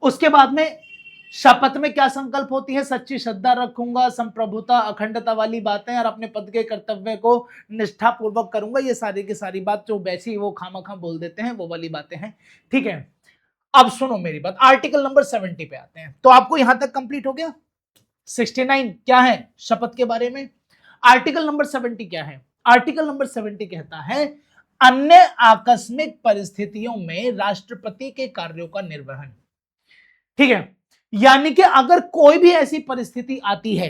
उसके बाद में शपथ में क्या संकल्प होती है? सच्ची श्रद्धा रखूंगा, संप्रभुता, अखंडता वाली बातें, और अपने पद के कर्तव्य को निष्ठा पूर्वक करूंगा। ये सारी की सारी बात जो वैसी वो खामखा बोल देते हैं वो वाली बातें हैं। ठीक है, अब सुनो मेरी बात, आर्टिकल नंबर 70 पे आते हैं। तो आपको यहां तक कंप्लीट हो गया। 69 क्या है? शपथ के बारे में। आर्टिकल नंबर 70 क्या है? आर्टिकल नंबर 70 कहता है अन्य आकस्मिक परिस्थितियों में राष्ट्रपति के कार्यों का निर्वहन। ठीक है, यानी कि अगर कोई भी ऐसी परिस्थिति आती है,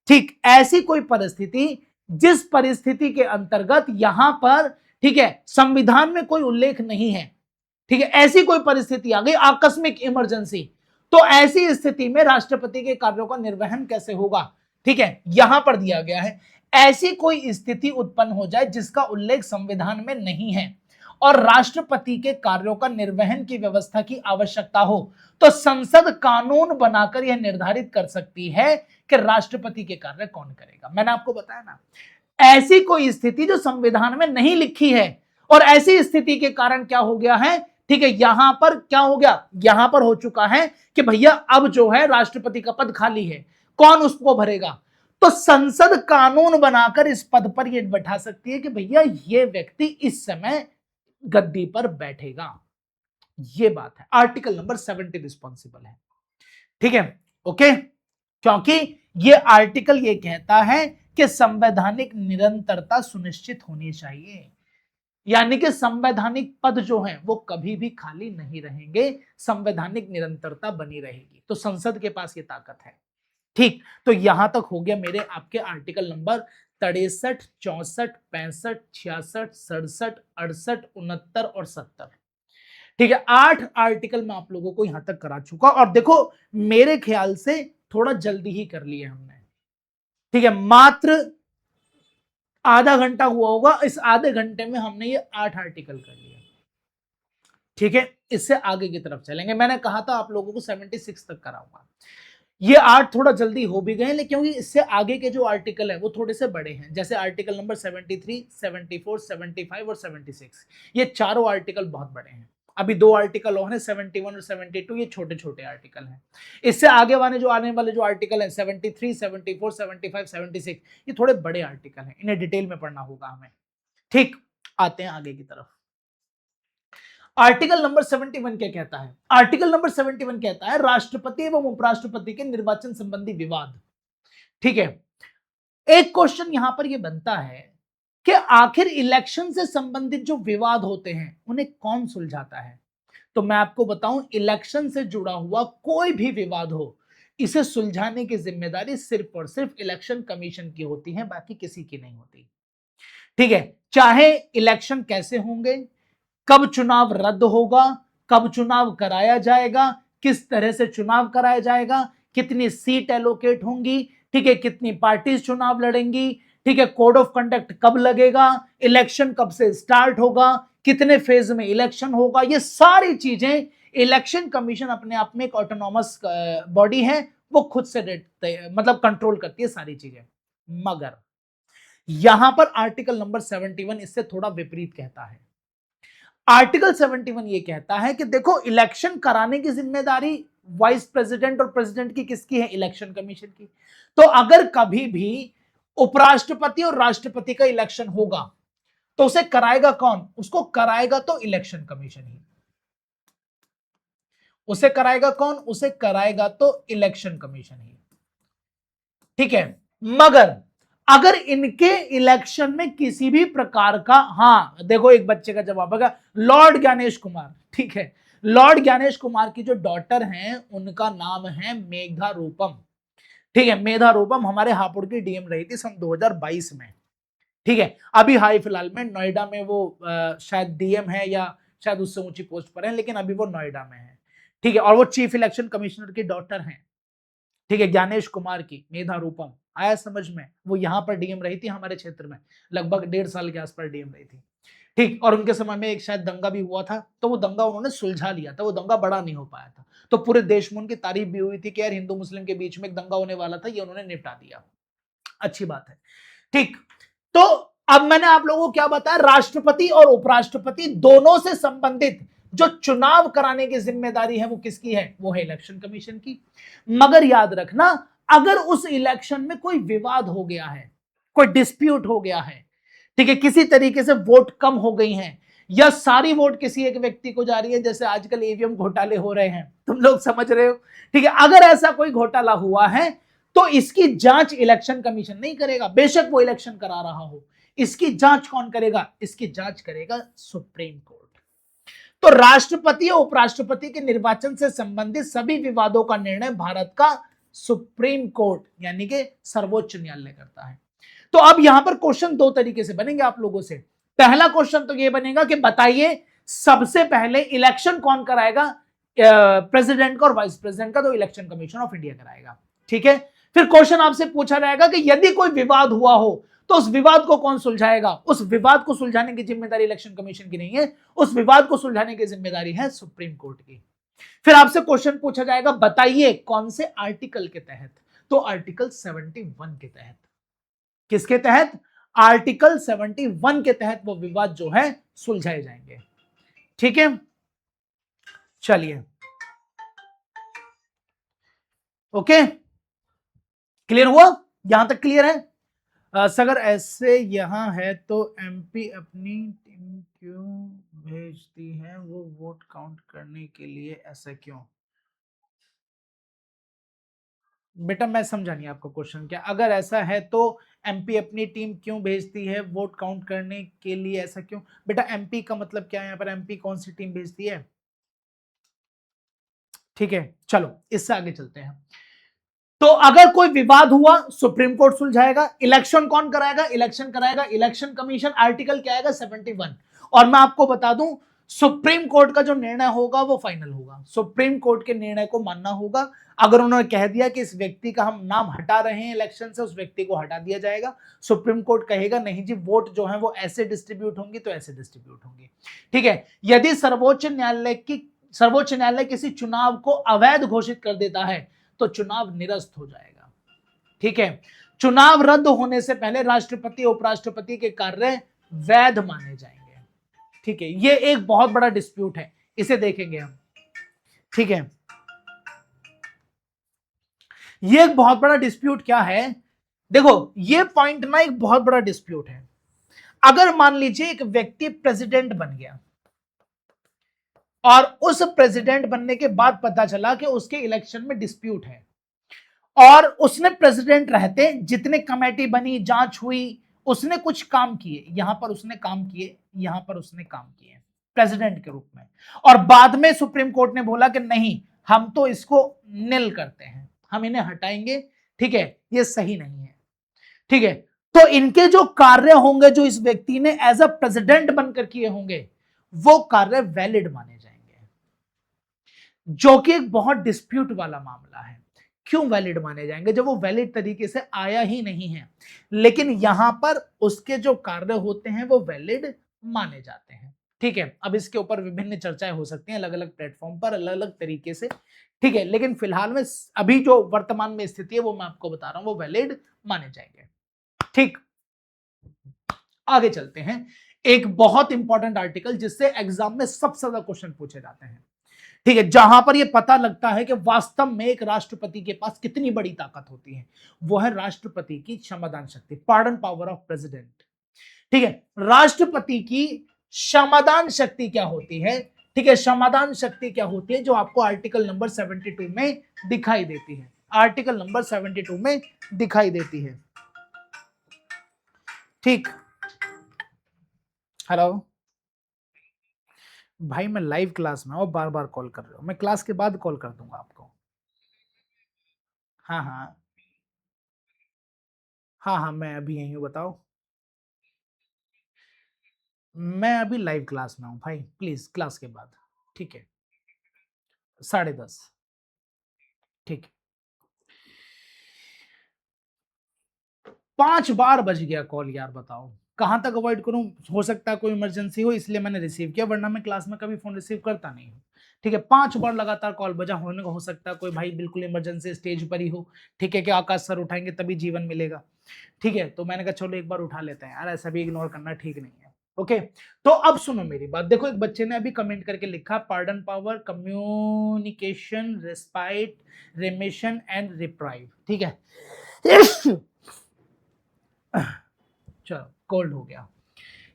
ठीक, ऐसी कोई परिस्थिति जिस परिस्थिति के अंतर्गत यहां पर, ठीक है, संविधान में कोई उल्लेख नहीं है, ठीक है, ऐसी कोई परिस्थिति आ गई, आकस्मिक इमरजेंसी, तो ऐसी स्थिति में राष्ट्रपति के कार्यों का निर्वहन कैसे होगा? ठीक है, यहां पर दिया गया है ऐसी कोई स्थिति उत्पन्न हो जाए जिसका उल्लेख संविधान में नहीं है और राष्ट्रपति के कार्यों का निर्वहन की व्यवस्था की आवश्यकता हो तो संसद कानून बनाकर यह निर्धारित कर सकती है कि राष्ट्रपति के कार्य कौन करेगा। मैंने आपको बताया ना, ऐसी कोई स्थिति जो संविधान में नहीं लिखी है और ऐसी स्थिति के कारण क्या हो गया है, ठीक है, यहां पर क्या हो गया, यहां पर हो चुका है कि भैया अब जो है राष्ट्रपति का पद खाली है, कौन उसको भरेगा? तो संसद कानून बनाकर इस पद पर यह बैठा सकती है कि भैया ये व्यक्ति इस समय गद्दी पर बैठेगा। ये बात है, आर्टिकल नंबर 70 रिस्पॉन्सिबल है। ठीक है, ओके, क्योंकि ये आर्टिकल ये कहता है कि संवैधानिक निरंतरता सुनिश्चित होनी चाहिए, यानी कि संवैधानिक पद जो हैं वो कभी भी खाली नहीं रहेंगे, संवैधानिक निरंतरता बनी रहेगी। तो संसद के पास ये ताकत है। ठीक, तो यहां तक हो गया मेरे आपके आर्टिकल नंबर 63, 64, 65, 66, 67, 68, 69 और 70। ठीक है, 8 आर्टिकल मैं आप लोगों को यहां तक करा चुका और देखो मेरे ख्याल से थोड़ा जल्दी ही कर लिया हमने। ठीक है, मात्र आधा घंटा हुआ होगा, इस आधे घंटे में हमने ये 8 आर्टिकल कर लिया। ठीक है, इससे आगे की तरफ चलेंगे। मैंने कहा था आप लोगों को 76 तक कराऊंगा, ये 8 थोड़ा जल्दी हो भी गए, लेकिन क्योंकि इससे आगे के जो आर्टिकल है वो थोड़े से बड़े हैं, जैसे आर्टिकल नंबर 73, 74, 75 और 76, ये चारों आर्टिकल बहुत बड़े हैं। अभी 2 आर्टिकल और हैं, 71 और 72, ये छोटे छोटे आर्टिकल हैं। इससे आगे वाले जो आने वाले जो आर्टिकल हैं 73, 74, 75, 76, ये थोड़े बड़े आर्टिकल हैं, इन्हें डिटेल में पढ़ना होगा हमें। ठीक, आते हैं आगे की तरफ। आर्टिकल नंबर 71 क्या कहता है? आर्टिकल नंबर 71 कहता है राष्ट्रपति एवं उपराष्ट्रपति के निर्वाचन संबंधी विवाद। ठीक है, एक क्वेश्चन यहां पर यह बनता है कि आखिर इलेक्शन से संबंधित जो विवाद होते हैं उन्हें कौन सुलझाता है? तो मैं आपको बताऊं, इलेक्शन से जुड़ा हुआ कोई भी विवाद हो, इसे सुलझाने की जिम्मेदारी सिर्फ और सिर्फ इलेक्शन कमीशन की होती है, बाकी किसी की नहीं होती। ठीक है, चाहे इलेक्शन कैसे होंगे, कब चुनाव रद्द होगा, कब चुनाव कराया जाएगा, किस तरह से चुनाव कराया जाएगा, कितनी सीट एलोकेट होंगी, ठीक है, कितनी पार्टीज चुनाव लड़ेंगी, ठीक है, कोड ऑफ कंडक्ट कब लगेगा, इलेक्शन कब से स्टार्ट होगा, कितने फेज में इलेक्शन होगा, ये सारी चीजें इलेक्शन कमीशन अपने आप में एक ऑटोनॉमस बॉडी है, वो खुद से मतलब कंट्रोल करती है सारी चीजें। मगर यहां पर आर्टिकल नंबर 71 इससे थोड़ा विपरीत कहता है। आर्टिकल 71 ये कहता है कि देखो, इलेक्शन कराने की जिम्मेदारी वाइस प्रेसिडेंट और प्रेसिडेंट की किसकी है? इलेक्शन कमीशन की। तो अगर कभी भी उपराष्ट्रपति और राष्ट्रपति का इलेक्शन होगा तो उसे कराएगा कौन? उसको कराएगा तो इलेक्शन कमीशन ही। उसे कराएगा कौन? उसे कराएगा तो इलेक्शन कमीशन ही। ठीक है, मगर अगर इनके इलेक्शन में किसी भी प्रकार का, हां देखो एक बच्चे का जवाब होगा लॉर्ड ज्ञानेश कुमार। ठीक है, लॉर्ड ज्ञानेश कुमार की जो डॉटर हैं उनका नाम है मेघा रूपम। ठीक है, मेधा रूपम हमारे हापुड़ की डीएम रही थी सन 2022 में। ठीक है, अभी हाल फिलहाल में नोएडा में वो शायद डीएम है या शायद उससे ऊंची पोस्ट पर है, लेकिन अभी वो नोएडा में है। ठीक है, और वो चीफ इलेक्शन कमिश्नर की डॉटर हैं। ठीक है, ज्ञानेश कुमार की, मेधा रूपम, आया समझ में? वो यहाँ पर डीएम रही थी हमारे क्षेत्र में, लगभग 1.5 साल के आसपास डीएम रही थी। ठीक, और उनके समय में एक शायद दंगा भी हुआ था, तो वो दंगा उन्होंने सुलझा लिया था, वो दंगा बड़ा नहीं हो पाया था, तो पूरे देश में उनकी तारीफ भी हुई थी कि यार हिंदू मुस्लिम के बीच में एक दंगा होने वाला था, ये उन्होंने निपटा दिया। अच्छी बात है। ठीक, तो अब मैंने आप लोगों को क्या बताया, राष्ट्रपति और उपराष्ट्रपति दोनों से संबंधित जो चुनाव कराने की जिम्मेदारी है वो किसकी है, वो है इलेक्शन कमीशन की। मगर याद रखना, अगर उस इलेक्शन में कोई विवाद हो गया है, कोई डिस्प्यूट हो गया है, ठीक है, किसी तरीके से वोट कम हो गई हैं, या सारी वोट किसी एक व्यक्ति को जा रही है, जैसे आजकल ईवीएम घोटाले हो रहे हैं, तुम लोग समझ रहे हो। ठीक है, अगर ऐसा कोई घोटाला हुआ है तो इसकी जांच इलेक्शन कमीशन नहीं करेगा, बेशक वो इलेक्शन करा रहा हो। इसकी जांच कौन करेगा, इसकी जांच करेगा सुप्रीम कोर्ट। तो राष्ट्रपति और उपराष्ट्रपति के निर्वाचन से संबंधित सभी विवादों का निर्णय भारत का सुप्रीम कोर्ट यानी कि सर्वोच्च न्यायालय करता है। तो अब यहां पर क्वेश्चन दो तरीके से बनेंगे आप लोगों से। पहला क्वेश्चन तो यह बनेगा कि बताइए सबसे पहले इलेक्शन कौन कराएगा, प्रेसिडेंट का और वाइस प्रेसिडेंट का, तो इलेक्शन कमीशन ऑफ इंडिया कराएगा। ठीक है, फिर क्वेश्चन आपसे पूछा जाएगा कि यदि कोई विवाद हुआ हो तो उस विवाद को कौन सुलझाएगा। उस विवाद को सुलझाने की जिम्मेदारी इलेक्शन कमीशन की नहीं है, उस विवाद को सुलझाने की जिम्मेदारी है सुप्रीम कोर्ट की। फिर आपसे क्वेश्चन पूछा जाएगा बताइए कौन से आर्टिकल के तहत, तो आर्टिकल 71 के तहत। किसके तहत, आर्टिकल 71 के तहत वो विवाद जो है सुलझाए जाएंगे। ठीक है, चलिए, ओके, क्लियर हुआ, यहां तक क्लियर है। अगर ऐसे यहां है तो एमपी अपनी टीम क्यों भेजती है, वो वोट काउंट करने के लिए, ऐसा क्यों? बेटा मैं समझा नहीं आपका क्वेश्चन क्या। अगर ऐसा है तो एमपी अपनी टीम क्यों भेजती है वोट काउंट करने के लिए, ऐसा क्यों? बेटा एमपी का मतलब क्या है यहाँ पर, एमपी कौन सी टीम भेजती है? ठीक है, चलो इससे आगे चलते हैं। तो अगर कोई विवाद हुआ सुप्रीम कोर्ट सुलझाएगा। इलेक्शन कौन कराएगा, इलेक्शन कराएगा इलेक्शन कमीशन। आर्टिकल क्या आएगा, 71। और मैं आपको बता दूं सुप्रीम कोर्ट का जो निर्णय होगा वो फाइनल होगा, सुप्रीम कोर्ट के निर्णय को मानना होगा। अगर उन्होंने कह दिया कि इस व्यक्ति का हम नाम हटा रहे हैं इलेक्शन से, उस व्यक्ति को हटा दिया जाएगा। सुप्रीम कोर्ट कहेगा नहीं जी, वोट जो है वो ऐसे डिस्ट्रीब्यूट होंगी तो ऐसे डिस्ट्रीब्यूट होंगी। ठीक है, यदि सर्वोच्च न्यायालय किसी चुनाव को अवैध घोषित कर देता है तो चुनाव निरस्त हो जाएगा। ठीक है, चुनाव रद्द होने से पहले राष्ट्रपति उपराष्ट्रपति के कार्य वैध माने जाएंगे। ठीक है, ये एक बहुत बड़ा डिस्प्यूट है, इसे देखेंगे हम। ठीक है, ये एक बहुत बड़ा डिस्प्यूट क्या है, देखो ये पॉइंट ना एक बहुत बड़ा डिस्प्यूट है। अगर मान लीजिए एक व्यक्ति प्रेसिडेंट बन गया और उस प्रेसिडेंट बनने के बाद पता चला कि उसके इलेक्शन में डिस्प्यूट है, और उसने प्रेसिडेंट रहते जितने कमेटी बनी, जांच हुई, उसने कुछ काम किए, यहां पर उसने काम किए, यहां पर उसने काम किए प्रेसिडेंट के रूप में, और बाद में सुप्रीम कोर्ट ने बोला कि नहीं हम तो इसको निल करते हैं, हम इन्हें हटाएंगे। ठीक है, ये सही नहीं है। ठीक है, तो इनके जो कार्य होंगे जो इस व्यक्ति ने एज अ प्रेसिडेंट बनकर किए होंगे वो कार्य वैलिड माने जाएंगे, जो कि एक बहुत डिस्प्यूट वाला मामला है। क्यों वैलिड माने जाएंगे, जब वो वैलिड तरीके से आया ही नहीं है, लेकिन यहां पर उसके जो कार्य होते हैं वो वैलिड माने जाते हैं। ठीक है, अब इसके ऊपर विभिन्न चर्चाएं हो सकती हैं अलग अलग प्लेटफॉर्म पर अलग अलग तरीके से। ठीक है, लेकिन फिलहाल में अभी जो वर्तमान में स्थिति है वो मैं आपको बता रहा हूं, वो वैलिड माने जाएंगे। ठीक, आगे चलते हैं। एक बहुत इंपॉर्टेंट आर्टिकल जिससे एग्जाम में सबसे ज्यादा क्वेश्चन पूछे जाते हैं। ठीक है, जहां पर यह पता लगता है कि वास्तव में एक राष्ट्रपति के पास कितनी बड़ी ताकत होती है, वो है राष्ट्रपति की क्षमादान शक्ति, पार्डन पावर ऑफ प्रेसिडेंट। ठीक है, राष्ट्रपति की क्षमादान शक्ति क्या होती है? ठीक है, क्षमादान शक्ति क्या होती है, जो आपको आर्टिकल नंबर 72 में दिखाई देती है, आर्टिकल नंबर 72 में दिखाई देती है। ठीक, हेलो भाई, मैं लाइव क्लास में हूँ, बार बार कॉल कर रहे हो, मैं क्लास के बाद कॉल कर दूंगा आपको। हाँ हाँ, हाँ हाँ, मैं अभी यही हूँ, बताओ। मैं अभी लाइव क्लास में हूँ भाई, प्लीज क्लास के बाद। ठीक है, 10:30। ठीक है। 5 बार बज गया कॉल यार, बताओ कहां तक अवॉइड करूं। हो सकता है कोई इमरजेंसी हो इसलिए मैंने रिसीव किया, वरना मैं क्लास में कभी फोन रिसीव करता नहीं हूं। ठीक है, 5 बार लगातार कॉल बजा होने का, हो सकता है कोई भाई बिल्कुल इमरजेंसी स्टेज पर ही हो। ठीक है, कि आकाश सर उठाएंगे तभी जीवन मिलेगा। ठीक है, तो मैंने कहा चलो एक बार उठा लेते हैं यार, ऐसा भी इग्नोर करना ठीक नहीं है। ओके, तो अब सुनो मेरी बात। देखो, एक बच्चे ने अभी कमेंट करके लिखा, pardon power, communication, respite, रेमिशन and reprieve. ठीक है। चलो, कोल्ड हो गया।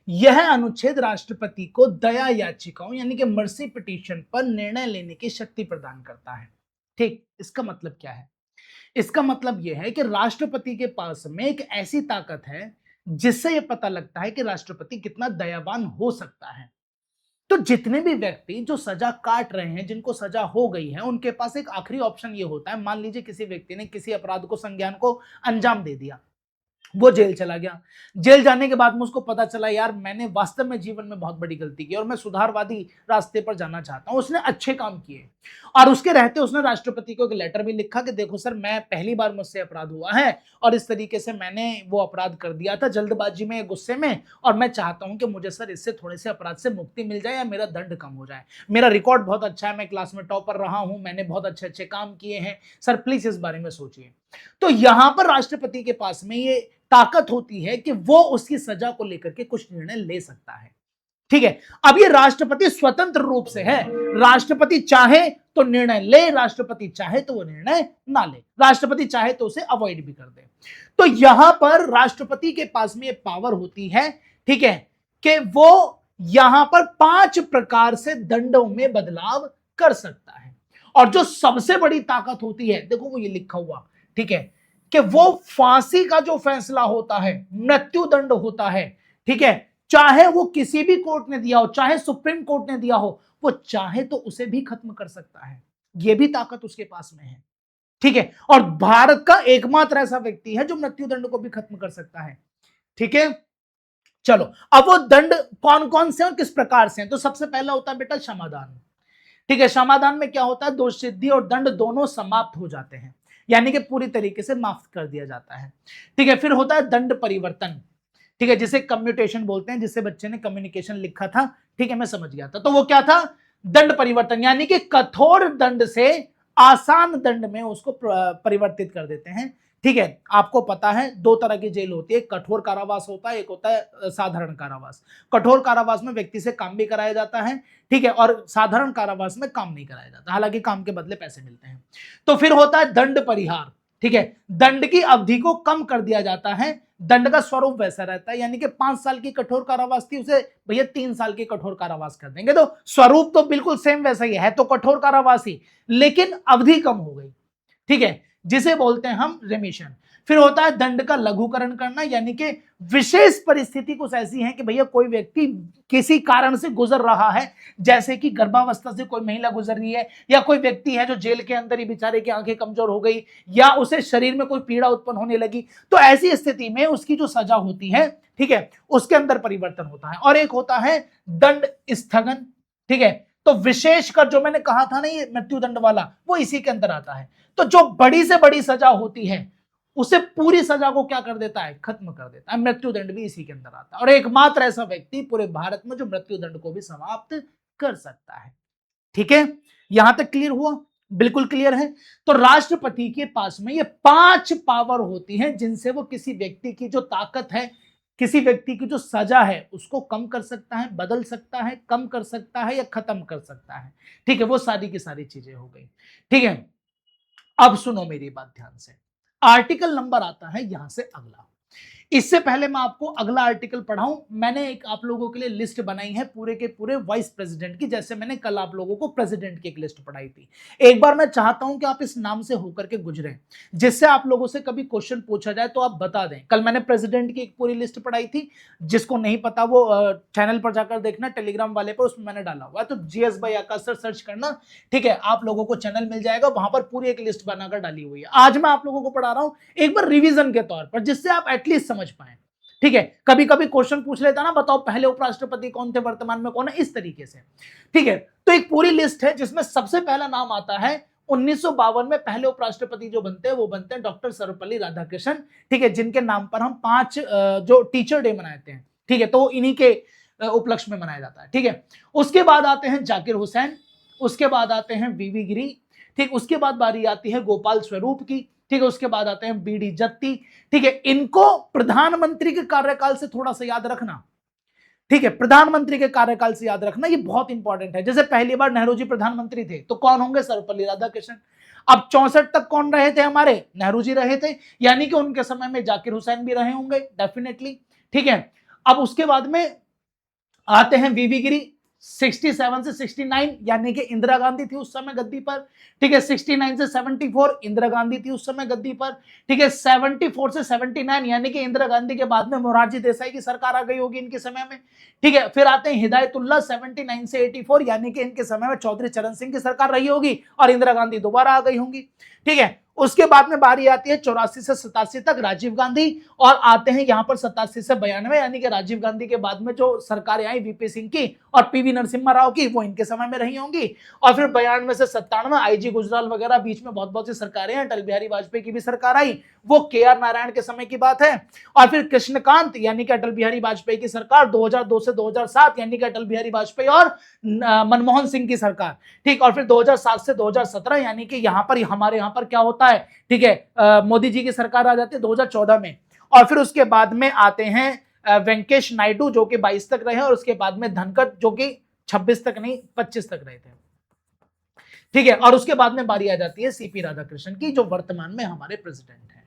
यह अनुच्छेद राष्ट्रपति को दया याचिकाओं यानी कि मर्सी पिटीशन पर निर्णय लेने की शक्ति प्रदान करता है। ठीक, इसका मतलब क्या है? इसका मतलब यह है कि राष्ट्रपति के पास में एक ऐसी ताकत है जिससे यह पता लगता है कि राष्ट्रपति कितना दयावान हो सकता है। तो जितने भी व्यक्ति जो सजा काट रहे हैं, जिनको सजा हो गई है, उनके पास एक आखिरी ऑप्शन यह होता है। मान लीजिए किसी व्यक्ति ने किसी अपराध को, संज्ञान को अंजाम दे दिया, वो जेल चला गया। जेल जाने के बाद में उसको पता चला यार मैंने वास्तव में जीवन में बहुत बड़ी गलती की और मैं सुधारवादी रास्ते पर जाना चाहता हूं। उसने अच्छे काम किए और उसके रहते उसने राष्ट्रपति को एक लेटर भी लिखा कि देखो सर, मैं पहली बार मुझसे अपराध हुआ है और इस तरीके से मैंने वो अपराध कर दिया था जल्दबाजी में, गुस्से में, और मैं चाहता हूं कि मुझे सर इससे थोड़े से अपराध से मुक्ति मिल जाए या मेरा दंड कम हो जाए। मेरा रिकॉर्ड बहुत अच्छा है, मैं क्लास में टॉपर रहा हूं, मैंने बहुत अच्छे अच्छे काम किए हैं, सर प्लीज इस बारे में सोचिए। तो यहां पर राष्ट्रपति के पास में ये ताकत होती है कि वो उसकी सजा को लेकर के कुछ निर्णय ले सकता है। ठीक है, अब ये राष्ट्रपति स्वतंत्र रूप से है। राष्ट्रपति चाहे तो निर्णय ले, राष्ट्रपति चाहे तो वो निर्णय ना ले, राष्ट्रपति चाहे तो उसे अवॉइड भी कर दे। तो यहां पर राष्ट्रपति के पास में ये पावर होती है, ठीक है, कि वो यहां पर 5 प्रकार से दंडों में बदलाव कर सकता है। और जो सबसे बड़ी ताकत होती है, देखो वो ये लिखा हुआ, ठीक है, कि वो फांसी का जो फैसला होता है, मृत्यु दंड होता है, ठीक है, चाहे वो किसी भी कोर्ट ने दिया हो, चाहे सुप्रीम कोर्ट ने दिया हो, वो चाहे तो उसे भी खत्म कर सकता है। ये भी ताकत उसके पास में है। ठीक है, और भारत का एकमात्र ऐसा व्यक्ति है जो मृत्यु दंड को भी खत्म कर सकता है। ठीक है, चलो अब वो दंड कौन कौन से और किस प्रकार से हैं। तो सबसे पहला होता है बेटा क्षमादान। ठीक है, क्षमादान में क्या होता है, दोष सिद्धि और दंड दोनों समाप्त हो जाते हैं, यानी कि पूरी तरीके से माफ कर दिया जाता है। ठीक है, फिर होता है दंड परिवर्तन। ठीक है, जिसे कम्यूटेशन बोलते हैं, जिसे बच्चे ने कम्युनिकेशन लिखा था। ठीक है, मैं समझ गया था। तो वो क्या था, दंड परिवर्तन, यानी कि कठोर दंड से आसान दंड में उसको परिवर्तित कर देते हैं। ठीक है, आपको पता है 2 तरह की जेल होती है, एक कठोर कारावास होता है, एक होता है साधारण कारावास। कठोर कारावास में व्यक्ति से काम भी कराया जाता है, ठीक है, और साधारण कारावास में काम नहीं कराया जाता, हालांकि काम के बदले पैसे मिलते हैं। तो फिर होता है दंड परिहार। ठीक है, दंड की अवधि को कम कर दिया जाता है, दंड का स्वरूप वैसा रहता है, यानी कि 5 साल की कठोर कारावास थी, उसे भैया 3 साल की कठोर कारावास कर देंगे। तो स्वरूप तो बिल्कुल सेम वैसा ही है, तो कठोर कारावास ही, लेकिन अवधि कम हो गई। ठीक है, जिसे बोलते हैं हम रेमिशन। फिर होता है दंड का लघुकरण करना, यानी कि विशेष परिस्थिति कुछ ऐसी है कि भैया कोई व्यक्ति किसी कारण से गुजर रहा है, जैसे कि गर्भावस्था से कोई महिला गुजर रही है, या कोई व्यक्ति है जो जेल के अंदर ही बेचारे की आंखें कमजोर हो गई, या उसे शरीर में कोई पीड़ा उत्पन्न होने लगी, तो ऐसी स्थिति में उसकी जो सजा होती है, ठीक है, उसके अंदर परिवर्तन होता है। और एक होता है दंड स्थगन। ठीक है, तो विशेषकर जो मैंने कहा था ना ये मृत्युदंड वाला, वो इसी के अंदर आता है। तो जो बड़ी से बड़ी सजा होती है उसे पूरी सजा को क्या कर देता है, खत्म कर देता है। मृत्युदंड भी इसी के अंदर आता है, और एकमात्र ऐसा व्यक्ति पूरे भारत में जो मृत्युदंड को भी समाप्त कर सकता है। ठीक है, यहां तक क्लियर हुआ, बिल्कुल क्लियर है। तो राष्ट्रपति के पास में ये 5 पावर होती हैं जिनसे वो किसी व्यक्ति की जो ताकत है, किसी व्यक्ति की जो सजा है उसको कम कर सकता है, बदल सकता है, कम कर सकता है या खत्म कर सकता है। ठीक है, वो सारी की सारी चीजें हो गई। ठीक है, अब सुनो मेरी बात ध्यान से। आर्टिकल नंबर आता है यहां से अगला। इससे पहले मैं आपको अगला आर्टिकल पढ़ाऊं, मैंने एक आप लोगों के लिए लिस्ट बनाई है पूरे के पूरे वाइस प्रेसिडेंट की, जैसे मैंने कल आप लोगों को प्रेसिडेंट की एक लिस्ट पढ़ाई थी। एक बार मैं चाहता हूं कि आप इस नाम से होकर के गुजरें, जिससे आप लोगों से कभी क्वेश्चन पूछा जाए तो आप बता दें। कल मैंने प्रेसिडेंट की एक पूरी लिस्ट पढ़ाई थी, जिसको नहीं पता वो चैनल पर जाकर देखना, टेलीग्राम वाले पर, उसमें मैंने डाला हुआ है, तो GS by Akash sir search करना, ठीक है, आप लोगों को चैनल मिल जाएगा, वहां पर पूरी एक लिस्ट बनाकर डाली हुई है। आज मैं आप लोगों को पढ़ा रहा हूं एक बार रिवीजन के तौर पर, जिससे आप एटलीस्ट समझ पाए, ठीक है। कभी कभी क्वेश्चन पूछ लेता ना, बताओ पहले उपराष्ट्रपति कौन थे, वर्तमान में कौन है, इस तरीके से, ठीक है। तो एक पूरी लिस्ट है जिसमें सबसे पहला नाम आता है 1952 में पहले उपराष्ट्रपति जो बनते हैं वो बनते हैं डॉक्टर सर्वपल्ली राधाकृष्णन, ठीक है, जिनके नाम पर हम 5 जो टीचर डे मनाते हैं, ठीक है, तो इन्हीं के उपलक्ष्य में मनाया जाता है, ठीक है। उसके बाद आते हैं जाकिर हुसैन, उसके बाद आते हैं वीवी गिरी, ठीक, उसके बाद बारी आती है गोपाल स्वरूप की, ठीक है, उसके बाद आते हैं बीडी जत्ती, ठीक है। इनको प्रधानमंत्री के कार्यकाल से थोड़ा सा याद रखना, ठीक है, प्रधानमंत्री के कार्यकाल से याद रखना, ये बहुत इंपॉर्टेंट है। जैसे पहली बार नेहरू जी प्रधानमंत्री थे तो कौन होंगे, सर्वपल्ली राधाकृष्णन। अब 64 तक कौन रहे थे हमारे, नेहरू जी रहे थे, यानी कि उनके समय में जाकिर हुसैन भी रहे होंगे डेफिनेटली, ठीक है। अब उसके बाद में आते हैं वीवी गिरी, 67 से 69 यानी कि इंदिरा गांधी थी उस समय गद्दी पर, ठीक है। 69 से 74 इंदिरा गांधी थी उस समय गद्दी पर, ठीक है। 74 से 79 यानी कि इंदिरा गांधी के बाद में मोरारजी देसाई की सरकार आ गई होगी इनके समय में, ठीक है। फिर आते हैं हिदायतुल्लाह 79 से 84 यानी कि इनके समय में चौधरी चरण सिंह की सरकार रही होगी और इंदिरा गांधी दोबारा आ गई होंगी, ठीक है। उसके बाद में बारी आती है 84 से 87 तक राजीव गांधी, और आते हैं यहां पर 87 से 92 यानी कि राजीव गांधी के बाद में जो सरकारें आई वीपी सिंह की और पीवी नरसिम्हा राव की, वो इनके समय में रही होंगी। और फिर 92 से 97 आईजी गुजराल वगैरह, बीच में बहुत बहुत सी सरकारें हैं, अटल बिहारी वाजपेयी की भी सरकार आई, वो केआर नारायण के समय की बात है। और फिर कृष्णकांत यानी कि अटल बिहारी वाजपेयी की सरकार 2002 से 2007 यानी कि अटल बिहारी वाजपेयी और मनमोहन सिंह की सरकार, ठीक। और फिर 2007 से 2017 यानी कि यहां पर हमारे यहां पर क्या होता है, ठीक है, मोदी जी की सरकार आ जाती है 2014 में। और फिर उसके बाद में आते हैं वेंकटेश नायडू जो कि 22 तक रहे, और उसके बाद में धनखड़ जो कि 26 तक नहीं 25 तक रहे थे, ठीक है। और उसके बाद में बारी आ जाती है सीपी राधाकृष्णन की, जो वर्तमान में हमारे प्रेसिडेंट हैं।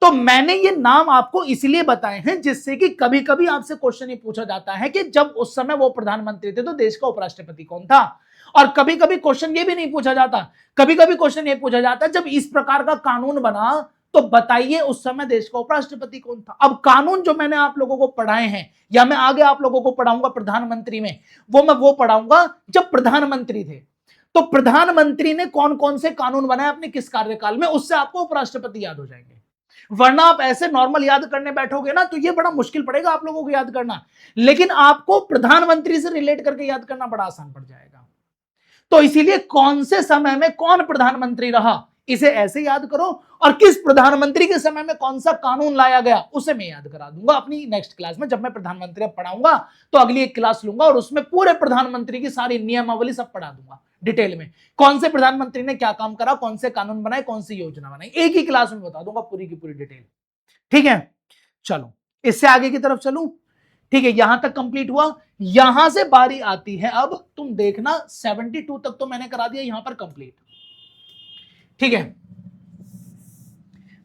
तो मैंने ये नाम आपको इसलिए बताए हैं जिससे कि कभी कभी आपसे क्वेश्चन ये पूछा जाता है कि जब उस समय वो प्रधानमंत्री थे तो देश का उपराष्ट्रपति कौन था। और कभी कभी क्वेश्चन ये भी नहीं पूछा जाता, कभी कभी क्वेश्चन ये पूछा जाता है जब इस प्रकार का कानून बना तो बताइए उस समय देश का उपराष्ट्रपति कौन था। अब कानून जो मैंने आप लोगों को पढ़ाए हैं या मैं आगे आप लोगों को पढ़ाऊंगा प्रधानमंत्री में, वो पढ़ाऊंगा जब प्रधानमंत्री थे। तो प्रधानमंत्री ने कौन कौन से कानून बनाए अपने किस कार्यकाल में, उससे आपको उपराष्ट्रपति याद हो जाएंगे। वरना आप ऐसे नॉर्मल याद करने बैठोगे ना तो ये बड़ा मुश्किल पड़ेगा आप लोगों को याद करना, लेकिन आपको प्रधानमंत्री से रिलेट करके याद करना बड़ा आसान पड़ जाएगा। तो इसीलिए कौन से समय में कौन प्रधानमंत्री रहा इसे ऐसे याद करो, और किस प्रधानमंत्री के समय में कौन सा कानून लाया गया उसे मैं याद करा दूंगा अपनी नेक्स्ट क्लास में। जब मैं प्रधानमंत्री पढ़ाऊंगा तो अगली एक क्लास लूंगा और उसमें पूरे प्रधानमंत्री की सारी नियमावली सब पढ़ा दूंगा डिटेल में, कौन से प्रधानमंत्री ने क्या काम करा, कौन से कानून बनाए, कौन सी योजना बनाई, एक ही क्लास में बता दूंगा पूरी की पूरी डिटेल, ठीक है। चलो इससे आगे की तरफ चलूं, ठीक है, यहां तक कंप्लीट हुआ। यहां से बारी आती है, अब तुम देखना 72 तक तो मैंने करा दिया यहां पर कंप्लीट, ठीक है।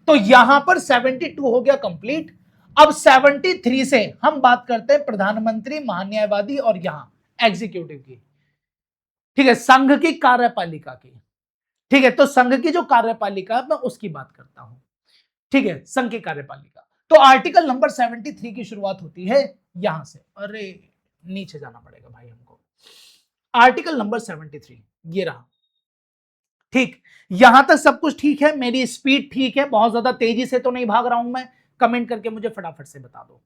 तो यहां पर 72 हो गया कंप्लीट। अब 73 से हम बात करते हैं प्रधानमंत्री, महान्यायवादी और यहां एग्जीक्यूटिव की, ठीक है, संघ की कार्यपालिका की, ठीक है। तो संघ की जो कार्यपालिका मैं उसकी बात करता हूं, ठीक है, संघ की कार्यपालिका। तो आर्टिकल नंबर 73 की शुरुआत होती है यहां से, अरे नीचे जाना पड़ेगा भाई हमको। आर्टिकल नंबर 73 ये रहा, ठीक। यहां तक सब कुछ ठीक है, मेरी स्पीड ठीक है, बहुत ज्यादा तेजी से तो नहीं भाग रहा हूं मैं, कमेंट करके मुझे फटाफट से बता दो,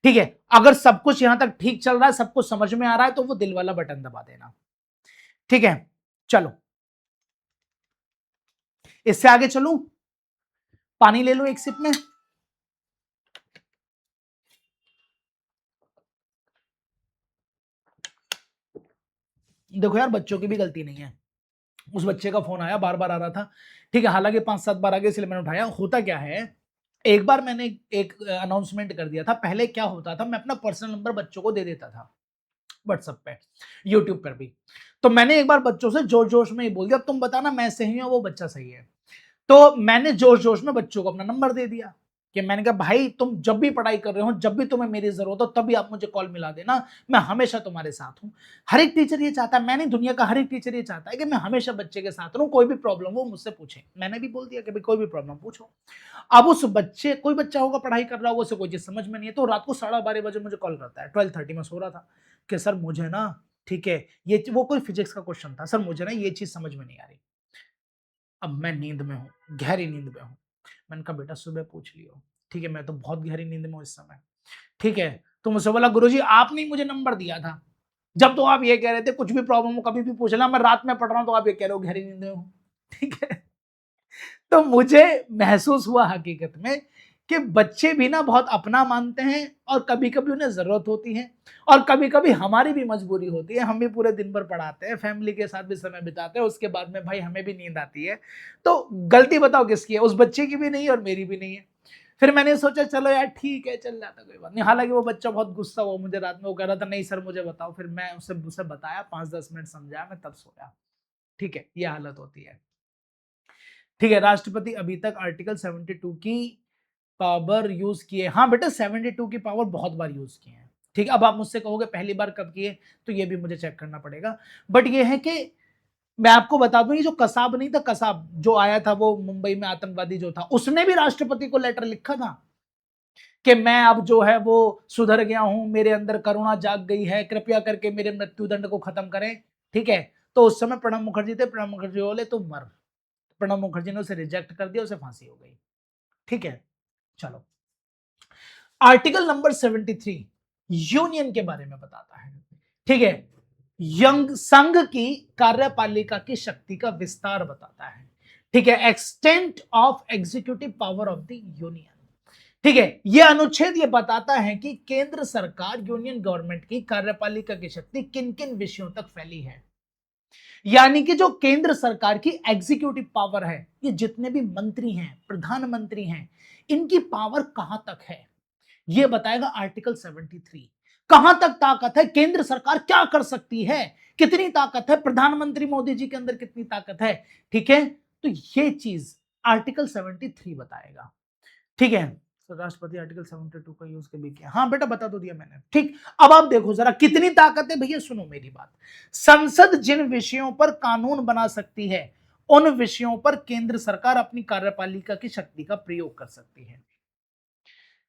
ठीक है। अगर सब कुछ यहां तक ठीक चल रहा है, सब कुछ समझ में आ रहा है तो वो दिल वाला बटन दबा देना, ठीक है। चलो इससे आगे चलूं, पानी ले लो एक सिप में। देखो यार बच्चों की भी गलती नहीं है, उस बच्चे का फोन आया बार बार आ रहा था, ठीक है, हालांकि 5-7 बार आ गया इसलिए मैंने उठाया। होता क्या है, एक बार मैंने एक अनाउंसमेंट कर दिया था, पहले क्या होता था मैं अपना पर्सनल नंबर बच्चों को दे देता था व्हाट्सएप पे, यूट्यूब पर भी। तो मैंने एक बार बच्चों से जोश जोश में ही बोल दिया अब तुम बताना मैं सही हूं वो बच्चा सही है। तो मैंने जोश जोश में बच्चों को अपना नंबर दे दिया, कि मैंने कहा भाई तुम जब भी पढ़ाई कर रहे हो, जब भी तुम्हें मेरी जरूरत हो तभी आप मुझे कॉल मिला देना, मैं हमेशा तुम्हारे साथ हूं। हर एक टीचर ये चाहता है, मैंने दुनिया का हर एक टीचर ये चाहता है कि मैं हमेशा बच्चे के साथ रहूं, कोई भी प्रॉब्लम हो मुझसे पूछे। मैंने भी बोल दिया कि भाई कोई भी प्रॉब्लम पूछो। अब उस बच्चे, कोई बच्चा होगा पढ़ाई कर रहा होगा, उसे कोई चीज समझ में नहीं है, तो रात को 12:30 बजे मुझे कॉल करता है, 12:30 में सो रहा था, कि सर मुझे ना, ठीक है, ये वो कोई फिजिक्स का क्वेश्चन था, सर मुझे ना ये चीज समझ में नहीं आ रही। अब मैं नींद में हूँ, गहरी नींद में हूँ। मैंने कहा बेटा सुबह पूछ लियो। ठीक है, मैं तो बहुत गहरी नींद में हूँ इस समय। ठीक है, तो मुझसे बोला गुरुजी आपने ही मुझे नंबर दिया था, जब तो आप ये कह रहे थे कुछ भी प्रॉब्लम हो कभी भी पूछ लेना, मैं रात में पढ़ रहा हूँ तो आप ये कह रहे हो गहरी नींद में हूँ। ठीक है, तो मुझे महसूस हुआ हकीकत में कि बच्चे भी ना बहुत अपना मानते हैं, और कभी कभी उन्हें जरूरत होती है, और कभी कभी हमारी भी मजबूरी होती है, हम भी पूरे दिन भर पढ़ाते हैं, फैमिली के साथ भी समय बिताते हैं, उसके बाद में भाई हमें भी नींद आती है। तो गलती बताओ किसकी है, उस बच्चे की भी नहीं है और मेरी भी नहीं है। फिर मैंने सोचा चलो यार ठीक है, चल जाता, कोई बात नहीं। हालांकि वो बच्चा बहुत गुस्सा हुआ मुझे रात में, वो कह रहा था नहीं सर मुझे बताओ, फिर मैं उसे बताया, 5-10 मिनट समझाया, मैं तब सोया। ठीक है, ये हालत होती है। ठीक है, राष्ट्रपति अभी तक आर्टिकल 72 की पावर यूज किए। हाँ बेटा 72 की पावर बहुत बार यूज किए हैं। ठीक है, अब आप मुझसे कहोगे पहली बार कब किए, तो ये भी मुझे चेक करना पड़ेगा। बट ये है कि मैं आपको बता दूं, ये जो कसाब नहीं था, कसाब जो आया था वो मुंबई में आतंकवादी जो था, उसने भी राष्ट्रपति को लेटर लिखा था कि मैं अब जो है वो सुधर गया हूं, मेरे अंदर करुणा जाग गई है, कृपया करके मेरे मृत्युदंड को खत्म करें। ठीक है, तो उस समय प्रणब मुखर्जी थे, प्रणब मुखर्जी बोले तो मर। प्रणब मुखर्जी ने उसे रिजेक्ट कर दिया, उसे फांसी हो गई। ठीक है, चलो आर्टिकल नंबर 73 यूनियन के बारे में बताता है। ठीक है, यंग संघ की कार्यपालिका की शक्ति का विस्तार बताता है। ठीक है, extent of executive power of the union. ठीक है, यह अनुच्छेद ये बताता है कि केंद्र सरकार यूनियन गवर्नमेंट की कार्यपालिका की शक्ति किन किन विषयों तक फैली है। यानी कि जो केंद्र सरकार की एग्जीक्यूटिव पावर है, ये जितने भी मंत्री हैं, प्रधानमंत्री हैं, इनकी पावर कहां तक है, यह बताएगा आर्टिकल 73। कहां तक ताकत है, केंद्र सरकार क्या कर सकती है, कितनी ताकत है, प्रधानमंत्री मोदी जी के अंदर कितनी ताकत है। ठीक है, तो यह चीज आर्टिकल 73 बताएगा। ठीक है, तो राष्ट्रपति आर्टिकल 72 का यूज कभी किया, हाँ बेटा बता तो दिया मैंने। ठीक, अब आप देखो जरा कितनी ताकत है भैया, सुनो मेरी बात। संसद जिन विषयों पर कानून बना सकती है, उन विषयों पर केंद्र सरकार अपनी कार्यपालिका की शक्ति का प्रयोग कर सकती है।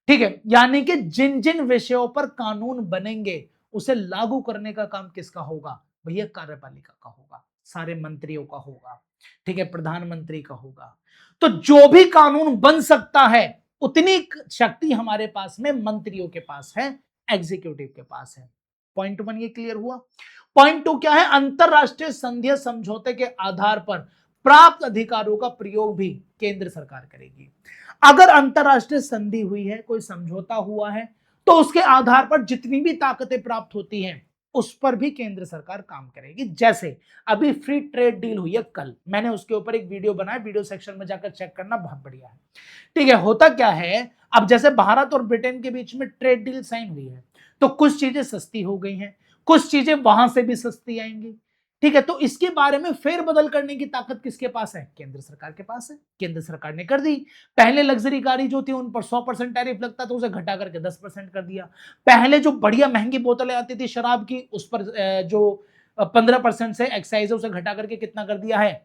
ठीक है, यानी कि जिन जिन विषयों पर कानून बनेंगे उसे लागू करने का काम किसका होगा, भैया कार्यपालिका का होगा, सारे मंत्रियों का होगा। ठीक है, प्रधानमंत्री का होगा। तो जो भी कानून बन सकता है उतनी शक्ति हमारे पास में मंत्रियों के पास है, एग्जीक्यूटिव के पास है। पॉइंट 1 ये क्लियर हुआ। पॉइंट 2 क्या है, अंतरराष्ट्रीय संधीय समझौते के आधार पर प्राप्त अधिकारों का प्रयोग भी केंद्र सरकार करेगी। अगर अंतरराष्ट्रीय संधि हुई है, कोई समझौता हुआ है, तो उसके आधार पर जितनी भी ताकतें प्राप्त होती हैं उस पर भी केंद्र सरकार काम करेगी। जैसे अभी फ्री ट्रेड डील हुई है कल, मैंने उसके ऊपर एक वीडियो बनाया, वीडियो सेक्शन में जाकर चेक करना, बहुत बढ़िया है। ठीक है, होता क्या है, अब जैसे भारत और ब्रिटेन के बीच में ट्रेड डील साइन हुई है, तो कुछ चीजें सस्ती हो गई हैं, कुछ चीजें वहां से भी सस्ती आएंगी। ठीक है, तो इसके बारे में फेरबदल करने की ताकत किसके पास है, केंद्र सरकार के पास है। केंद्र सरकार ने कर दी। पहले लग्जरी गाड़ी जो थी उन पर 100% टैरिफ लगता था, उसे घटा करके 10% कर दिया। पहले जो बढ़िया महंगी बोतलें आती थी शराब की, उस पर जो 15% से एक्साइज है उसे घटा करके कितना कर दिया है,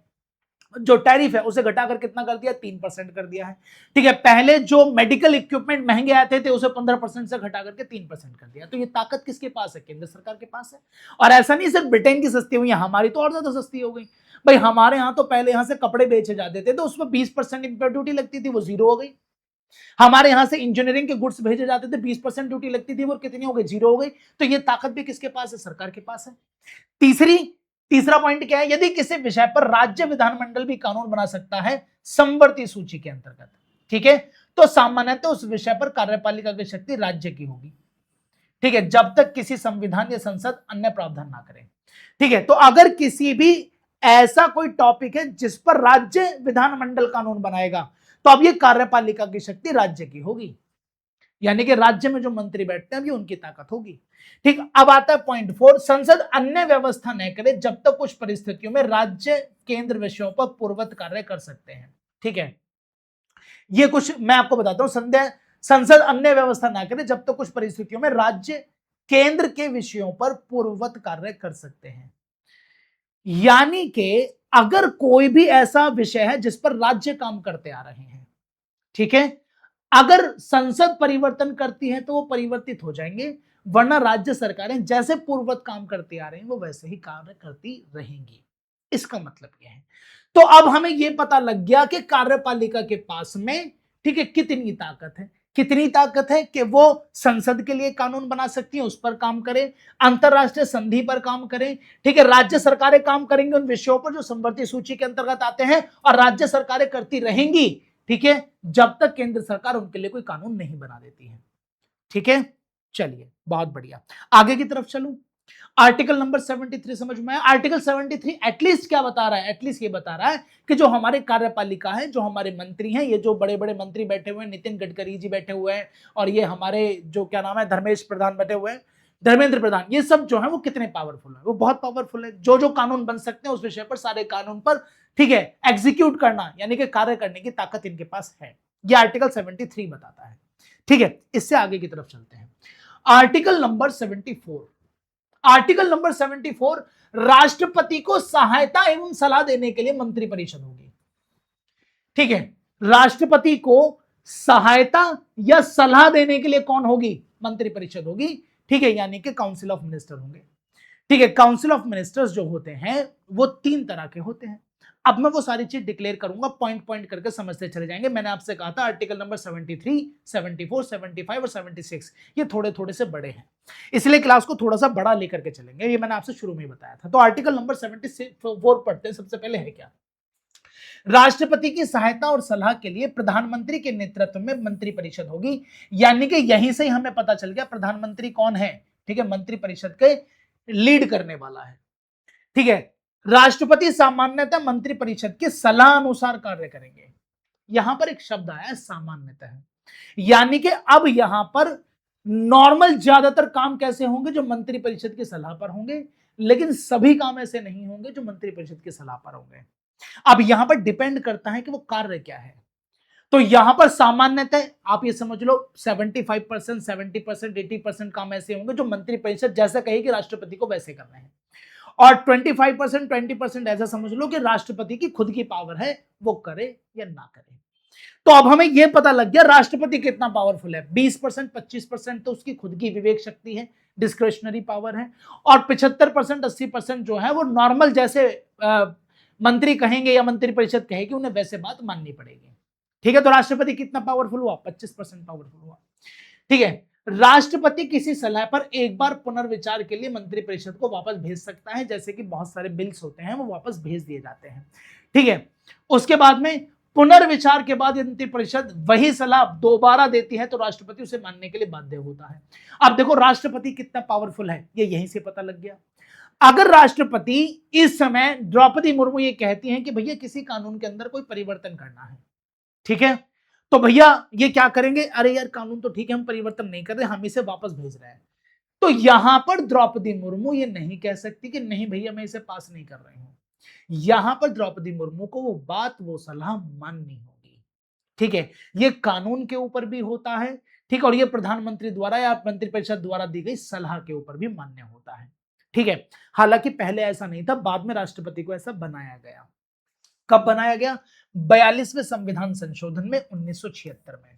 जो टैरिफ है उसे घटाकर कितना कर दिया, 3% कर दिया है। ठीक है, पहले जो मेडिकल इक्विपमेंट महंगे आते थे उसे 15% से घटा करके 3% कर दिया। तो ये ताकत किसके पास है, केंद्र सरकार के पास है। और ऐसा नहीं सिर्फ ब्रिटेन की सस्ती हुई है, हमारी तो और ज्यादा सस्ती हो गई। भाई हमारे यहाँ तो पहले यहाँ से कपड़े बेचे जाते थे तो उसमें 20% इंपोर्ट ड्यूटी लगती थी, वो 0 हो गई। हमारे यहां से इंजीनियरिंग के गुड्स भेजे जाते थे, 20% ड्यूटी लगती थी, वो कितनी हो गई, 0 हो गई। तो ये ताकत भी किसके पास है, सरकार के पास है। तीसरा पॉइंट क्या है, यदि किसी विषय पर राज्य विधानमंडल भी कानून बना सकता है समवर्ती सूची के अंतर्गत, ठीक है, तो सामान्यतः उस विषय पर कार्यपालिका की शक्ति राज्य की होगी। ठीक है, जब तक किसी संविधान या संसद अन्य प्रावधान ना करे। ठीक है, तो अगर किसी भी ऐसा कोई टॉपिक है जिस पर राज्य विधानमंडल कानून बनाएगा, तो अब ये कार्यपालिका की शक्ति राज्य की होगी, यानी कि राज्य में जो मंत्री बैठते हैं ये उनकी ताकत होगी। ठीक, अब आता है पॉइंट 4, संसद अन्य व्यवस्था न करे जब तक कुछ परिस्थितियों में राज्य केंद्र विषयों पर पूर्वत कार्य कर सकते हैं। ठीक है, ये कुछ मैं आपको बताता हूं, संसद अन्य व्यवस्था ना करे जब तक तो कुछ परिस्थितियों में राज्य केंद्र के विषयों पर पूर्ववत कार्य कर सकते हैं। यानी कि अगर कोई भी ऐसा विषय है जिस पर राज्य काम करते आ रहे हैं, ठीक है, अगर संसद परिवर्तन करती है तो वो परिवर्तित हो जाएंगे, वरना राज्य सरकारें जैसे पूर्ववत काम करती आ रही हैं वो वैसे ही कार्य करती रहेंगी। इसका मतलब यह है। तो अब हमें यह पता लग गया कि कार्यपालिका के पास में, ठीक है, कितनी ताकत है। कितनी ताकत है कि वो संसद के लिए कानून बना सकती है, उस पर काम करें, अंतरराष्ट्रीय संधि पर काम करें, ठीक है, राज्य सरकारें काम करेंगे उन विषयों पर जो संवर्ती सूची के अंतर्गत आते हैं, और राज्य सरकारें करती रहेंगी, ठीक है, जब तक केंद्र सरकार उनके लिए कोई कानून नहीं बना देती है। ठीक है, चलिए बहुत बढ़िया, आगे की तरफ चलूं। आर्टिकल नंबर 73 समझ में आया। आर्टिकल 73 एटलीस्ट क्या बता रहा है? एटलीस्ट ये बता रहा है कि जो हमारे कार्यपालिका है, जो हमारे मंत्री हैं, ये जो बड़े बड़े मंत्री बैठे हुए हैं, नितिन गडकरी जी बैठे हुए हैं, और ये हमारे जो क्या नाम है धर्मेश प्रधान बैठे हुए हैं, धर्मेंद्र प्रधान, ये सब जो है वो कितने पावरफुल है? वो बहुत पावरफुल है। जो जो कानून बन सकते हैं उस विषय पर, सारे कानून पर, ठीक है, एग्जीक्यूट करना यानी कि कार्य करने की ताकत इनके पास है। ये आर्टिकल 73 बताता है। ठीक है, इससे आगे की तरफ चलते हैं। आर्टिकल नंबर 74, आर्टिकल नंबर 74, राष्ट्रपति को सहायता एवं सलाह देने के लिए मंत्रिपरिषद होगी। ठीक है, राष्ट्रपति को सहायता या सलाह देने के लिए कौन होगी? मंत्रिपरिषद होगी। ठीक है, यानी कि काउंसिल ऑफ मिनिस्टर होंगे। ठीक है, काउंसिल ऑफ मिनिस्टर्स जो होते हैं वो 3 तरह के होते हैं। अब मैं वो सारी चीज डिक्लेयर करूंगा, पॉइंट पॉइंट करके समझते चले जाएंगे। मैंने आपसे कहा था आर्टिकल नंबर 73, 74, 75 और 76 ये थोड़े थोड़े से बड़े हैं, इसलिए क्लास को थोड़ा सा बड़ा लेकर के चलेंगे। ये मैंने आपसे शुरू में बताया था। तो आर्टिकल नंबर 74 पढ़ते हैं। सबसे पहले है क्या? राष्ट्रपति की सहायता और सलाह के लिए प्रधानमंत्री के नेतृत्व में मंत्रिपरिषद होगी। यानी कि यहीं से ही हमें पता चल गया प्रधानमंत्री कौन है। ठीक है, मंत्रिपरिषद के लीड करने वाला है। ठीक है, राष्ट्रपति सामान्यतः मंत्रिपरिषद की सलाह अनुसार कार्य करेंगे। यहां पर एक शब्द आया है सामान्यतः, यानी कि अब यहां पर नॉर्मल ज्यादातर काम कैसे होंगे? जो मंत्रिपरिषद की सलाह पर होंगे, लेकिन सभी काम ऐसे नहीं होंगे जो मंत्रिपरिषद की सलाह पर होंगे। अब यहां पर डिपेंड करता है कि वो कार्य क्या है। तो यहां पर सामान्यतः आप ये समझ लो 75%, 70%, 80% काम ऐसे होंगे जो मंत्रिपरिषद जैसा कहेगी राष्ट्रपति को वैसे करना है, और 25%, 20% ऐसा समझ लो कि राष्ट्रपति की खुद की पावर है, वो करे या ना करे। तो अब हमें यह पता लग गया राष्ट्रपति कितना पावरफुल है। 20%, 25% तो उसकी खुद की विवेक शक्ति है, डिस्क्रिशनरी पावर है, और 75%, 80% जो है वो नॉर्मल जैसे मंत्री कहेंगे या मंत्रिपरिषद कहेगी उन्हें वैसे बात माननी पड़ेगी। ठीक है, तो राष्ट्रपति कितना पावरफुल हुआ? 25% पावरफुल हुआ। ठीक है, राष्ट्रपति किसी सलाह पर एक बार पुनर्विचार के लिए मंत्रिपरिषद को वापस भेज सकता है, जैसे कि बहुत सारे बिल्स होते हैं वो वापस भेज दिए जाते हैं। ठीक है, उसके बाद में पुनर्विचार के बाद मंत्रिपरिषद वही सलाह दोबारा देती है तो राष्ट्रपति उसे मानने के लिए बाध्य होता है। अब देखो राष्ट्रपति कितना पावरफुल है, ये यहीं से पता लग गया। अगर राष्ट्रपति इस समय, द्रौपदी मुर्मू ये कहती हैं कि भैया किसी कानून के अंदर कोई परिवर्तन करना है, ठीक है, तो भैया ये क्या करेंगे? अरे यार कानून तो ठीक है, हम परिवर्तन नहीं कर रहे, हम इसे वापस भेज रहे हैं। तो यहां पर द्रौपदी मुर्मू ये नहीं कह सकती कि नहीं भैया मैं इसे पास नहीं कर रही हूं। यहां पर द्रौपदी मुर्मू को वो बात, वो सलाह माननी होगी। ठीक है, ये कानून के ऊपर भी होता है, ठीक, और ये प्रधानमंत्री द्वारा या मंत्रिपरिषद द्वारा दी गई सलाह के ऊपर भी मान्य होता है। ठीक है, हालांकि पहले ऐसा नहीं था, बाद में राष्ट्रपति को ऐसा बनाया गया। कब बनाया गया? 42वें संविधान संशोधन में 1976 में।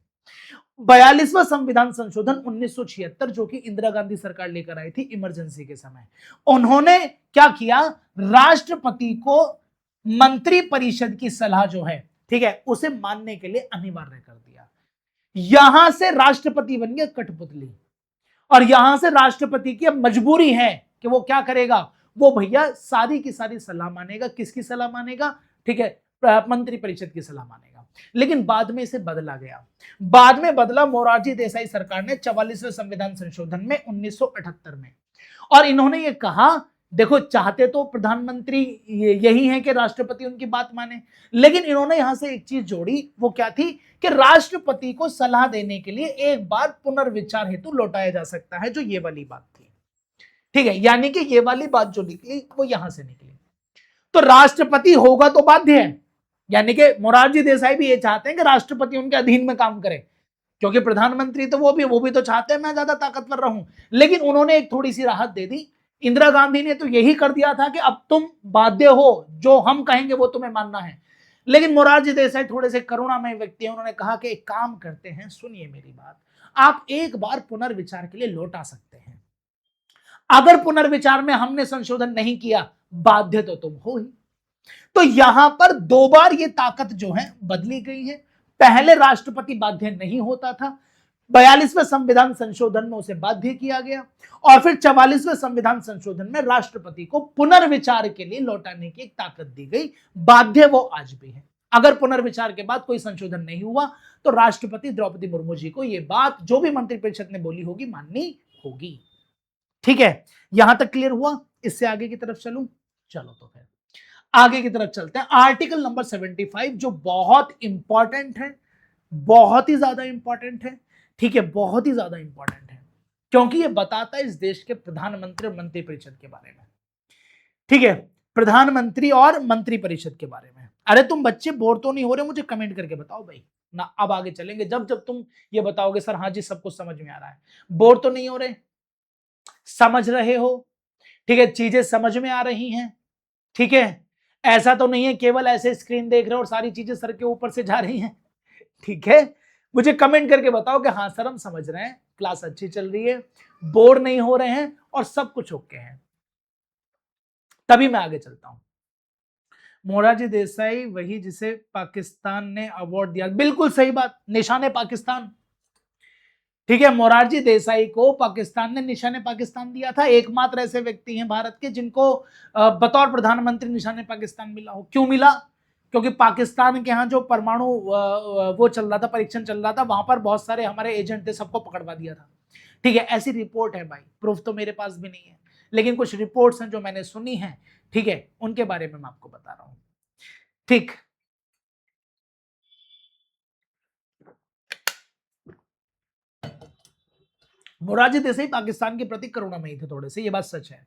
42वां संविधान संशोधन 1976 जो कि इंदिरा गांधी सरकार लेकर आई थी इमरजेंसी के समय, उन्होंने क्या किया? राष्ट्रपति को मंत्रिपरिषद की सलाह जो है, ठीक है, उसे मानने के लिए अनिवार्य कर दिया। यहां से राष्ट्रपति बन गया कठपुतली, और यहां से राष्ट्रपति की अब मजबूरी है कि वो क्या करेगा? वो भैया सारी की सारी सलाह मानेगा। किसकी सलाह मानेगा? ठीक है, मंत्रिपरिषद की सलाह मानेगा। लेकिन बाद में इसे बदला गया। बाद में बदला मोरारजी देसाई सरकार ने 44वें संविधान संशोधन में 1978 में, और इन्होंने ये कहा देखो चाहते तो प्रधानमंत्री यही है कि राष्ट्रपति उनकी बात माने, लेकिन इन्होंने यहां से एक चीज जोड़ी। वो क्या थी? कि राष्ट्रपति को सलाह देने के लिए एक बार पुनर्विचार हेतु लौटाया जा सकता है, जो ये वाली बात थी। ठीक है, यानी कि ये वाली बात जो निकली वो यहां से निकली। तो राष्ट्रपति होगा तो बाध्य है, यानी कि मोरारजी देसाई भी ये चाहते हैं कि राष्ट्रपति उनके अधीन में काम करे, क्योंकि प्रधानमंत्री तो वो भी तो चाहते हैं मैं ज्यादा ताकतवर रहूं, लेकिन उन्होंने एक थोड़ी सी राहत दे दी। इंदिरा गांधी ने तो यही कर दिया था कि अब तुम बाध्य हो, जो हम कहेंगे वो तुम्हें मानना है। लेकिन मोरारजी देसाई थोड़े से करुणामय व्यक्ति हैं, उन्होंने कहा कि एक काम करते हैं, सुनिए मेरी बात, आप एक बार पुनर्विचार के लिए लौट आ सकते हैं। अगर पुनर्विचार में हमने संशोधन नहीं किया, बाध्य तो तुम हो ही। तो यहां पर दो बार ये ताकत जो है बदली गई है। पहले राष्ट्रपति बाध्य नहीं होता था, 42वें संविधान संशोधन में उसे बाध्य किया गया, और फिर 44वें संविधान संशोधन में राष्ट्रपति को पुनर्विचार के लिए लौटाने की एक ताकत दी गई। बाध्य वो आज भी है। अगर पुनर्विचार के बाद कोई संशोधन नहीं हुआ तो राष्ट्रपति द्रौपदी मुर्मू जी को यह बात जो भी मंत्रिपरिषद ने बोली होगी माननी होगी। ठीक है, यहां तक क्लियर हुआ? इससे आगे की तरफ चलूं? चलो तो फिर आगे की तरफ चलते हैं। आर्टिकल नंबर 75 जो बहुत इंपॉर्टेंट है, बहुत ही ज्यादा इंपॉर्टेंट है। ठीक है, बहुत ही ज्यादा इंपॉर्टेंट है, क्योंकि ये बताता है इस देश के प्रधानमंत्री और मंत्रिपरिषद के बारे में। ठीक है, प्रधानमंत्री और मंत्रिपरिषद के बारे में। अरे तुम बच्चे बोर तो नहीं हो रहे? मुझे कमेंट करके बताओ भाई ना। अब आगे चलेंगे जब जब तुम ये बताओगे सर हाँ जी सब कुछ समझ में आ रहा है। बोर तो नहीं हो रहे? समझ रहे हो? ठीक है, चीजें समझ में आ रही हैं? ठीक है, ऐसा तो नहीं है केवल ऐसे स्क्रीन देख रहे हो और सारी चीजें सर के ऊपर से जा रही हैं। ठीक है, मुझे कमेंट करके बताओ कि हाँ सर हम समझ रहे हैं, क्लास अच्छी चल रही है, बोर नहीं हो रहे हैं और सब कुछ ओके है। तभी मैं आगे चलता हूं। मोरारजी देसाई वही जिसे पाकिस्तान ने अवार्ड दिया, बिल्कुल सही बात, निशाने पाकिस्तान। ठीक है, मोरारजी देसाई को पाकिस्तान ने निशाने पाकिस्तान दिया था। एकमात्र ऐसे व्यक्ति हैं भारत के जिनको बतौर प्रधानमंत्री निशाने पाकिस्तान मिला हो। क्यों मिला? क्योंकि पाकिस्तान के यहाँ जो परमाणु वो चल रहा था, परीक्षण चल रहा था, वहां पर बहुत सारे हमारे एजेंट थे, सबको पकड़वा दिया था। ठीक है, ऐसी रिपोर्ट है भाई, प्रूफ तो मेरे पास भी नहीं है, लेकिन कुछ रिपोर्ट्स हैं जो मैंने सुनी है। ठीक है, उनके बारे में मैं आपको बता रहा हूं। ठीक, मोरारजी देसाई पाकिस्तान के प्रति करुणामयी थे थोड़े से, ये बात सच है।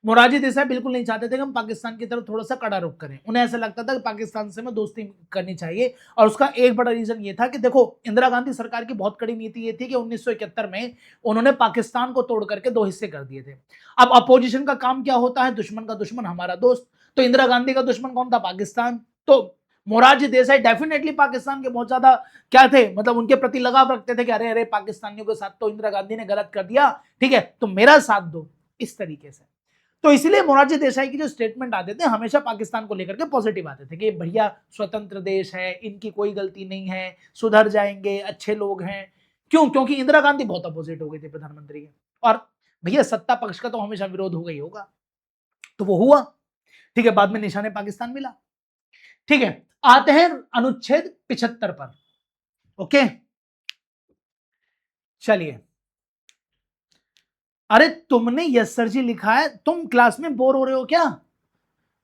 मोरारजी देसाई बिल्कुल नहीं चाहते थे कि हम पाकिस्तान की तरफ थोड़ा सा कड़ा रुख करें। उन्हें ऐसा लगता था कि पाकिस्तान से हमें दोस्ती करनी चाहिए, और उसका एक बड़ा रीजन ये था कि देखो इंदिरा गांधी सरकार की बहुत कड़ी नीति ये थी कि 1971 में उन्होंने पाकिस्तान को तोड़ करके दो हिस्से कर दिए थे। अब अपोजिशन का काम क्या होता है? दुश्मन का दुश्मन हमारा दोस्त। तो इंदिरा गांधी का दुश्मन कौन था? पाकिस्तान। तो मोरारजी देसाई डेफिनेटली पाकिस्तान के बहुत ज्यादा क्या थे, मतलब उनके प्रति लगाव रखते थे कि अरे अरे पाकिस्तानियों के साथ तो इंदिरा गांधी ने गलत कर दिया, ठीक है तो मेरा साथ दो, इस तरीके से। तो इसलिए मोरारजी देसाई की जो स्टेटमेंट आते थे हमेशा पाकिस्तान को लेकर के पॉजिटिव आते थे कि ये बढ़िया स्वतंत्र देश है, इनकी कोई गलती नहीं है, सुधर जाएंगे, अच्छे लोग हैं। क्यों? क्योंकि इंदिरा गांधी बहुत अपोजिट हो गई थी प्रधानमंत्री के, और भैया सत्ता पक्ष का तो हमेशा विरोध हो गई होगा, तो वो हुआ। ठीक है, बाद में निशाने पाकिस्तान मिला। ठीक है, आते हैं अनुच्छेद 75 पर। ओके, चलिए। अरे तुमने यस सर जी लिखा है, तुम क्लास में बोर हो रहे हो क्या?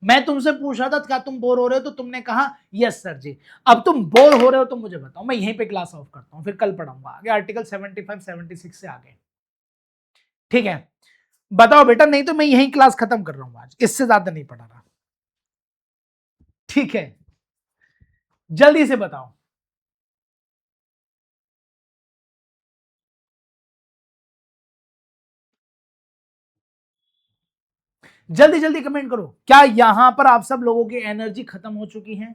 मैं तुमसे पूछा था क्या तुम बोर हो रहे हो, तो तुमने कहा यस सर जी। अब तुम बोर हो रहे हो तो मुझे बताओ, मैं यहीं पे क्लास ऑफ करता हूं, फिर कल पढ़ाऊंगा आगे आर्टिकल 75 76 से आगे। ठीक है, बताओ बेटा, नहीं तो मैं यहीं क्लास खत्म कर रहा हूं आज, इससे ज्यादा नहीं पढ़ा रहा। ठीक है, जल्दी से बताओ। जल्दी जल्दी कमेंट करो, क्या यहां पर आप सब लोगों की एनर्जी खत्म हो चुकी है?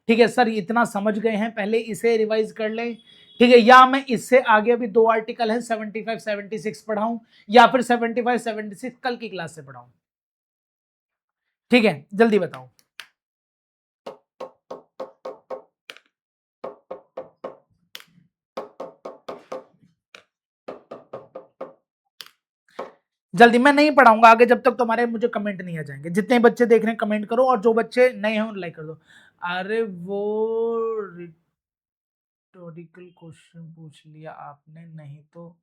ठीक है सर, इतना समझ गए हैं, पहले इसे रिवाइज कर लें। ठीक है, या मैं इससे आगे भी दो आर्टिकल है 75 76 पढ़ाऊं, या फिर 75 76 कल की क्लास से पढ़ाऊं? ठीक है, जल्दी बताओ। जल्दी, मैं नहीं पढ़ाऊंगा आगे जब तक तुम्हारे मुझे कमेंट नहीं आ जाएंगे। जितने बच्चे देख रहे हैं कमेंट करो, और जो बच्चे नए हैं लाइक कर दो। अरे वो रिटोरिकल क्वेश्चन पूछ लिया आपने, नहीं तो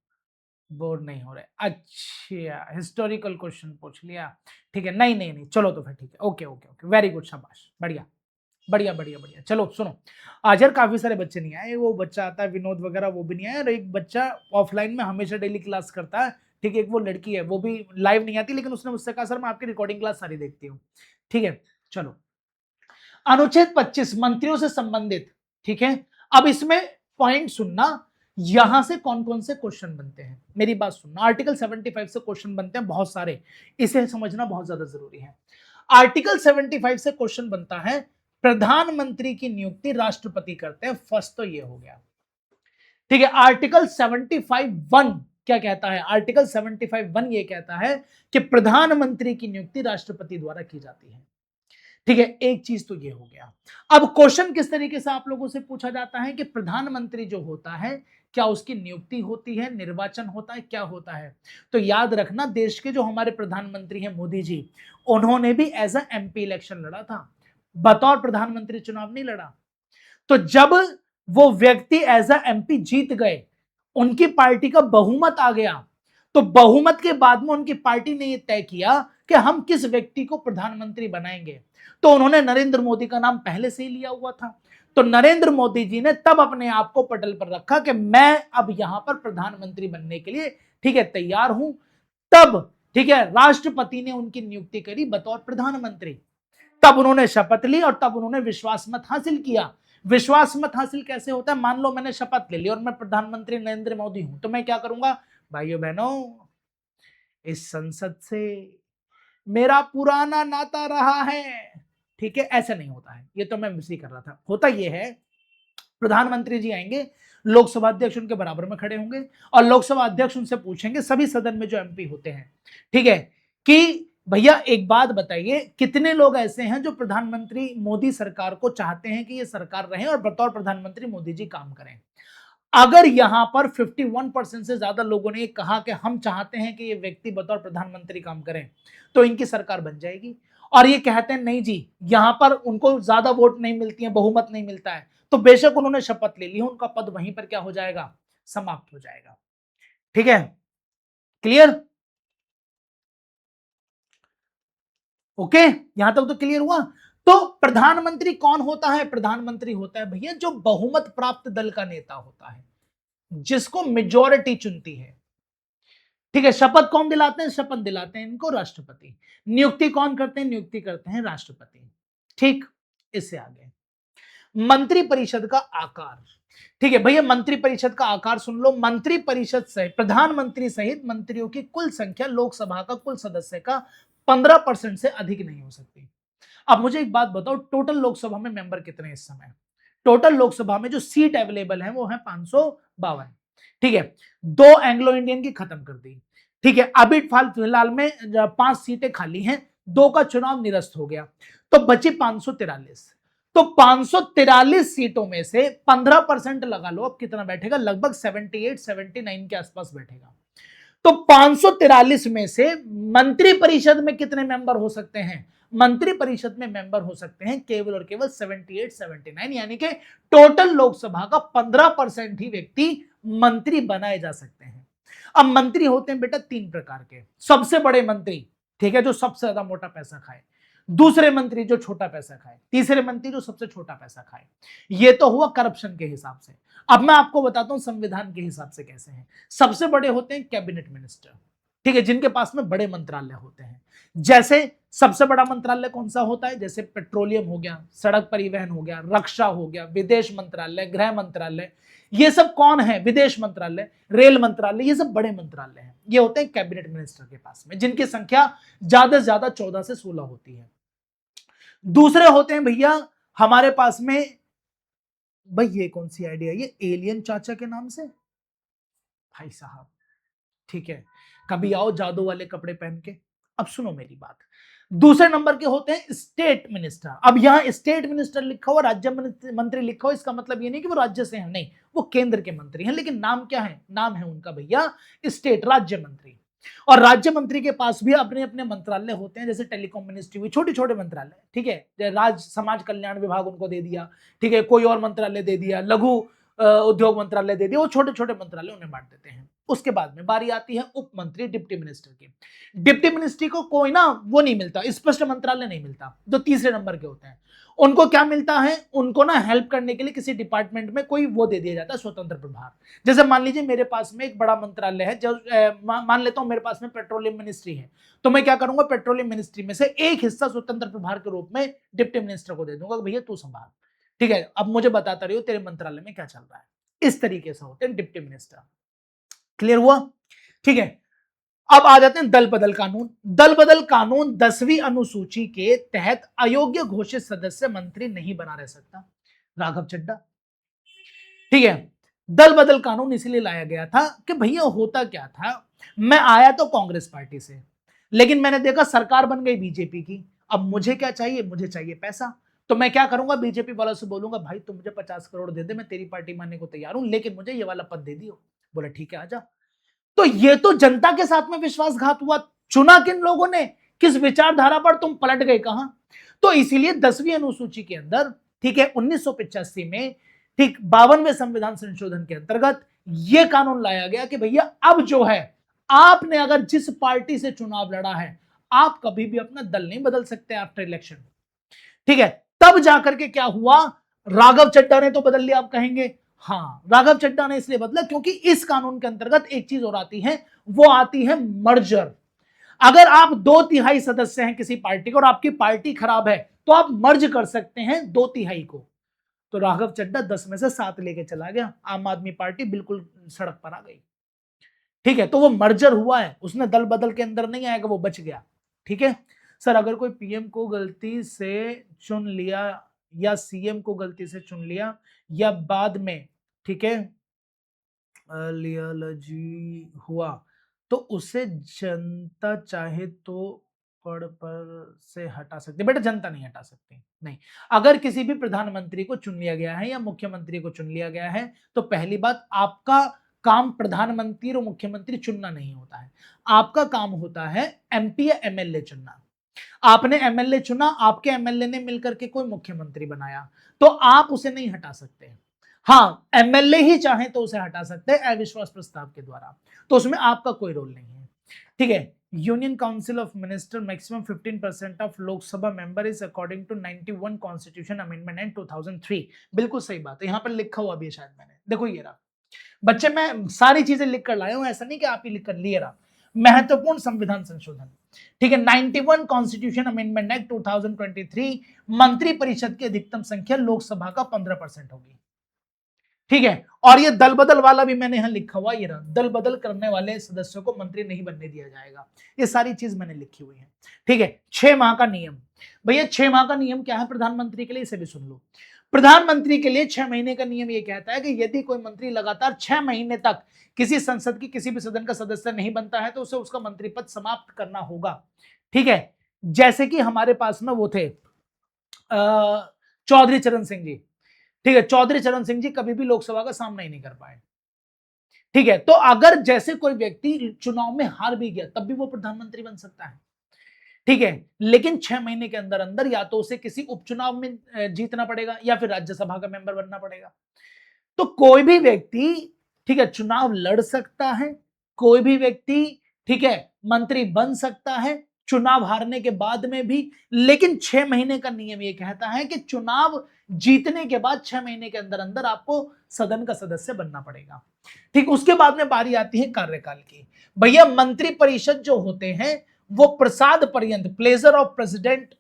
बोर नहीं हो रहे? अच्छा, हिस्टोरिकल क्वेश्चन पूछ लिया। ठीक है, नहीं नहीं नहीं, चलो तो फिर ठीक है, okay okay okay, very good, शाबाश, बढ़िया बढ़िया बढ़िया बढ़िया। चलो सुनो, आज यार काफी सारे बच्चे नहीं आए, वो बच्चा आता है विनोद वगैरह, वो भी नहीं आया, और एक बच्चा ऑफलाइन में हमेशा डेली क्लास करता है। ठीक है, एक वो लड़की है, वो भी लाइव नहीं आती, लेकिन उसने मुझसे कहा सर मैं आपकी रिकॉर्डिंग क्लास सारी देखती हूँ। ठीक है, चलो अनुच्छेद 25 मंत्रियों से संबंधित, ठीक है। अब इसमें पॉइंट सुनना, यहां से कौन कौन से क्वेश्चन बनते हैं, मेरी बात सुनना। आर्टिकल 75 से क्वेश्चन बनते हैं बहुत सारे, इसे समझना बहुत ज्यादा जरूरी है। आर्टिकल 75 से क्वेश्चन बनता है, प्रधानमंत्री की नियुक्ति राष्ट्रपति करते हैं। फर्स्ट तो ये हो गया, ठीक है। आर्टिकल 75(1) क्या कहता है? आर्टिकल 75(1) ये कहता है कि प्रधानमंत्री की नियुक्ति राष्ट्रपति द्वारा की जाती है, ठीक है। एक चीज तो ये हो गया। अब क्वेश्चन किस तरीके से आप लोगों से पूछा जाता है कि प्रधानमंत्री जो होता है, क्या उसकी नियुक्ति होती है, निर्वाचन होता है, क्या होता है? तो याद रखना, देश के जो हमारे प्रधानमंत्री हैं मोदी जी, उन्होंने भी एज अ एमपी इलेक्शन लड़ा था, बतौर प्रधानमंत्री चुनाव नहीं लड़ा। तो जब वो व्यक्ति एज अ एमपी जीत गए, उनकी पार्टी का बहुमत आ गया, तो बहुमत के बाद में उनकी पार्टी ने यह तय किया कि हम किस व्यक्ति को प्रधानमंत्री बनाएंगे। तो उन्होंने नरेंद्र मोदी का नाम पहले से ही लिया हुआ था। तो नरेंद्र मोदी जी ने तब अपने आप को पटल पर रखा कि मैं अब यहां पर प्रधानमंत्री बनने के लिए, ठीक है, तैयार हूं। तब, ठीक है, राष्ट्रपति ने उनकी नियुक्ति करी बतौर प्रधानमंत्री। तब उन्होंने शपथ ली और तब उन्होंने विश्वास मत हासिल किया। विश्वास मत हासिल कैसे होता है? मान लो मैंने शपथ ले ली और मैं प्रधानमंत्री नरेंद्र मोदी हूं, तो मैं क्या करूंगा? भाइयों बहनों, इस संसद से मेरा पुराना नाता रहा है, ठीक है। ऐसा नहीं होता है, ये तो मैं मिस कर रहा था। होता यह है, प्रधानमंत्री जी आएंगे, लोकसभा अध्यक्ष उनके बराबर में खड़े होंगे और लोकसभा अध्यक्ष उनसे पूछेंगे, सभी सदन में जो एमपी होते हैं, ठीक है, कि भैया एक बात बताइए, कितने लोग ऐसे हैं जो प्रधानमंत्री मोदी सरकार को चाहते हैं कि ये सरकार रहे और बतौर प्रधानमंत्री मोदी जी काम करें? अगर यहां पर 51% से ज्यादा लोगों ने कहा कि हम चाहते हैं कि ये व्यक्ति बतौर प्रधानमंत्री काम करें, तो इनकी सरकार बन जाएगी। और ये कहते हैं नहीं जी, यहां पर उनको ज्यादा वोट नहीं मिलती है, बहुमत नहीं मिलता है, तो बेशक उन्होंने शपथ ले ली है, उनका पद वहीं पर क्या हो जाएगा? समाप्त हो जाएगा। ठीक है, क्लियर? ओके, यहां तक तो क्लियर हुआ। तो प्रधानमंत्री कौन होता है? प्रधानमंत्री होता है भैया जो बहुमत प्राप्त दल का नेता होता है, जिसको मेजॉरिटी चुनती है, ठीक है। शपथ कौन दिलाते हैं? शपथ दिलाते हैं इनको राष्ट्रपति। नियुक्ति कौन करते हैं? नियुक्ति करते हैं राष्ट्रपति। ठीक, इससे आगे मंत्री परिषद का आकार, ठीक है भैया। मंत्री परिषद का आकार सुन लो। मंत्री परिषद से प्रधानमंत्री सहित मंत्रियों की कुल संख्या लोकसभा का कुल सदस्य का 15% से अधिक नहीं हो सकती। अब मुझे एक बात बताओ, टोटल लोकसभा में मेंबर कितने हैं इस समय? टोटल लोकसभा में जो सीट अवेलेबल है वो है 552, ठीक है। 2 एंग्लो इंडियन की खत्म कर दी, ठीक है। अभी फिलहाल में 5 सीटें खाली हैं, 2 का चुनाव निरस्त हो गया, तो बची 543। तो 543 सीटों में से 15% लगा लो, अब कितना बैठेगा? लगभग 78-79 के आसपास बैठेगा। तो 543 में से मंत्री परिषद में कितने मेंबर हो सकते हैं? मंत्री परिषद में मेंबर हो सकते हैं केवल और केवल 78-79, यानी कि टोटल लोकसभा का 15% ही व्यक्ति मंत्री बनाए जा सकते हैं। अब मंत्री होते हैं बेटा 3 प्रकार के। सबसे बड़े मंत्री, ठीक है, जो सबसे ज्यादा मोटा पैसा खाए। दूसरे मंत्री जो छोटा पैसा खाए। तीसरे मंत्री जो सबसे छोटा पैसा खाए। ये तो हुआ करप्शन के हिसाब से। अब मैं आपको बताता हूं संविधान के हिसाब से कैसे हैं। सबसे बड़े होते हैं कैबिनेट मिनिस्टर, ठीक है, जिनके पास में बड़े मंत्रालय होते हैं। जैसे सबसे बड़ा मंत्रालय कौन सा होता है? जैसे पेट्रोलियम हो गया, सड़क परिवहन हो गया, रक्षा हो गया, विदेश मंत्रालय, गृह मंत्रालय, ये सब कौन है? विदेश मंत्रालय, रेल मंत्रालय, ये सब बड़े मंत्रालय हैं। ये होते हैं कैबिनेट मिनिस्टर के पास में, जिनकी संख्या ज्यादा से ज्यादा 14 से 16 होती है। दूसरे होते हैं भैया हमारे पास में, भाई ये कौन सी आइडिया? ये एलियन चाचा के नाम से भाई साहब, ठीक है, कभी आओ जादू वाले कपड़े पहन के। अब सुनो मेरी बात। दूसरे नंबर के होते हैं स्टेट मिनिस्टर। अब यहां स्टेट मिनिस्टर लिखा हुआ, राज्य मंत्री लिखा हुआ, इसका मतलब ये नहीं कि वो राज्य से हैं, नहीं, वो केंद्र के मंत्री हैं, लेकिन नाम क्या है? नाम है उनका भैया स्टेट, राज्य मंत्री। और राज्य मंत्री के पास भी अपने अपने मंत्रालय होते हैं, जैसे टेलीकॉम मिनिस्ट्री हुई, छोटे छोटे मंत्रालय, ठीक है। राज्य समाज कल्याण विभाग उनको दे दिया, ठीक है, कोई और मंत्रालय दे दिया, लघु उद्योग मंत्रालय दे दिया, वो छोटे छोटे मंत्रालय उन्हें बांट देते हैं। उसके बाद में बारी आती है उप मंत्री डिप्टी मिनिस्टर की। डिप्टी मिनिस्ट्री को कोई ना वो नहीं मिलता, स्पष्ट मंत्रालय नहीं मिलता, जो तीसरे नंबर के होते हैं। उनको क्या मिलता है, उनको ना हेल्प करने के लिए किसी डिपार्टमेंट में कोई वो दे दिया जाता है स्वतंत्र प्रभार। जैसे मान लीजिए मेरे पास में एक बड़ा मंत्रालय है, जो मान लेता हूं मेरे पास में पेट्रोलियम मिनिस्ट्री है, तो मैं क्या करूंगा, पेट्रोलियम मिनिस्ट्री में से एक हिस्सा स्वतंत्र प्रभार के रूप में डिप्टी मिनिस्टर को दे दूंगा, भैया तू संभाल, ठीक है, अब मुझे बताता रहियो तेरे मंत्रालय में क्या चल रहा है। इस तरीके से होते हैं डिप्टी मिनिस्टर। क्लियर हुआ? ठीक है, अब आ जाते हैं दल बदल कानून। दल बदल कानून 10वीं अनुसूची के तहत अयोग्य घोषित सदस्य मंत्री नहीं बना रह सकता, राघव चड्ढा। ठीक है, दल बदल कानून इसलिए लाया गया था कि भैया होता क्या था, मैं आया तो कांग्रेस पार्टी से, लेकिन मैंने देखा सरकार बन गई बीजेपी की, अब मुझे क्या चाहिए, मुझे चाहिए पैसा, तो मैं क्या करूंगा, बीजेपी वालों से बोलूंगा भाई तुम मुझे 50 करोड़ दे दे, मैं तेरी पार्टी मानने को तैयार हूं, लेकिन मुझे ये वाला पद दे दियो। बोला ठीक है आजा। तो ये तो जनता के साथ में विश्वासघात हुआ। चुना किन लोगों ने, किस विचारधारा पर, तुम पलट गए कहां। तो इसीलिए 10वीं अनुसूची के अंदर, ठीक है, 1985 में, ठीक 52वें संविधान संशोधन के अंतर्गत यह कानून लाया गया कि भैया अब जो है, आपने अगर जिस पार्टी से चुनाव लड़ा है, आप कभी भी अपना दल नहीं बदल सकते आफ्टर इलेक्शन। ठीक है, तब जाकर के क्या हुआ, राघव चड्ढा ने तो बदल लिया, आप कहेंगे हाँ, राघव चड्ढा ने इसलिए बदला क्योंकि इस कानून के अंतर्गत एक चीज और आती है, वो आती है मर्जर। अगर आप 2/3 सदस्य हैं किसी पार्टी को और आपकी पार्टी खराब है, तो आप मर्ज कर सकते हैं 2/3 को। तो राघव चड्ढा 10 में से 7 लेके चला गया, आम आदमी पार्टी बिल्कुल सड़क पर आ गई। ठीक है, तो वो मर्जर हुआ है, उसने दल बदल के अंदर नहीं आएगा, वो बच गया। ठीक है सर, अगर कोई पीएम को गलती से चुन लिया या सीएम को गलती से चुन लिया या बाद में, ठीक है, जी हुआ, तो उसे जनता चाहे तो पद पर से हटा सकती, बेटा जनता नहीं हटा सकती, नहीं। अगर किसी भी प्रधानमंत्री को चुन लिया गया है या मुख्यमंत्री को चुन लिया गया है, तो पहली बात, आपका काम प्रधानमंत्री और मुख्यमंत्री चुनना नहीं होता है, आपका काम होता है एमपी या एमएलए चुनना। आपने एमएलए चुना, आपके एमएलए ने मिलकर के कोई मुख्यमंत्री बनाया, तो आप उसे नहीं हटा सकते। हाँ, एमएलए ही चाहे तो उसे हटा सकते हैं अविश्वास प्रस्ताव के द्वारा, तो उसमें आपका कोई रोल नहीं है। ठीक है, union council of minister maximum 15% of Lok Sabha member is according to 91 constitution amendment and 2003। बिल्कुल सही बात है, यहां पर लिखा हुआ भी है शायद मैंने, देखो ये रहा बच्चे, मैं सारी चीजें लिख कर लाया हूं, ऐसा नहीं कि आप ही लिख कर लिए रहा। महत्वपूर्ण संविधान संशोधन, ठीक है, 91 कॉन्स्टिट्यूशन अमेंडमेंट एक्ट 2023, मंत्री परिषद की अधिकतम संख्या लोकसभा का 15% होगी। ठीक है, और ये दल बदल वाला भी मैंने यहां लिखा हुआ, ये रहा, दल बदल करने वाले सदस्यों को मंत्री नहीं बनने दिया जाएगा, ये सारी चीज मैंने लिखी हुई है। ठीक है, 6 माह का नियम, भैया 6 माह का नियम क्या है प्रधानमंत्री के लिए, इसे भी सुन लो। प्रधानमंत्री के लिए 6 महीने का नियम ये कहता है कि यदि कोई मंत्री लगातार 6 महीने तक किसी संसद की किसी भी सदन का सदस्य नहीं बनता है, तो उसे उसका मंत्री पद समाप्त करना होगा। ठीक है, जैसे कि हमारे पास में वो थे चौधरी चरण सिंह जी। ठीक है, चौधरी चरण सिंह जी कभी भी लोकसभा का सामना ही नहीं कर पाए। ठीक है, तो अगर जैसे कोई व्यक्ति चुनाव में हार भी गया, तब भी वो प्रधानमंत्री बन सकता है। ठीक है, लेकिन 6 महीने के अंदर अंदर या तो उसे किसी उपचुनाव में जीतना पड़ेगा या फिर राज्यसभा का मेंबर बनना पड़ेगा। तो कोई भी व्यक्ति, ठीक है, चुनाव लड़ सकता है, कोई भी व्यक्ति, ठीक है, मंत्री बन सकता है चुनाव हारने के बाद में भी, लेकिन 6 महीने का नियम यह कहता है कि चुनाव जीतने के बाद 6 महीने के अंदर अंदर आपको सदन का सदस्य बनना पड़ेगा। ठीक, उसके बाद में बारी आती है कार्यकाल की। भैया मंत्री परिषद जो होते हैं वो प्रसाद पर्यंत, प्लेजर ऑफ प्रेसिडेंट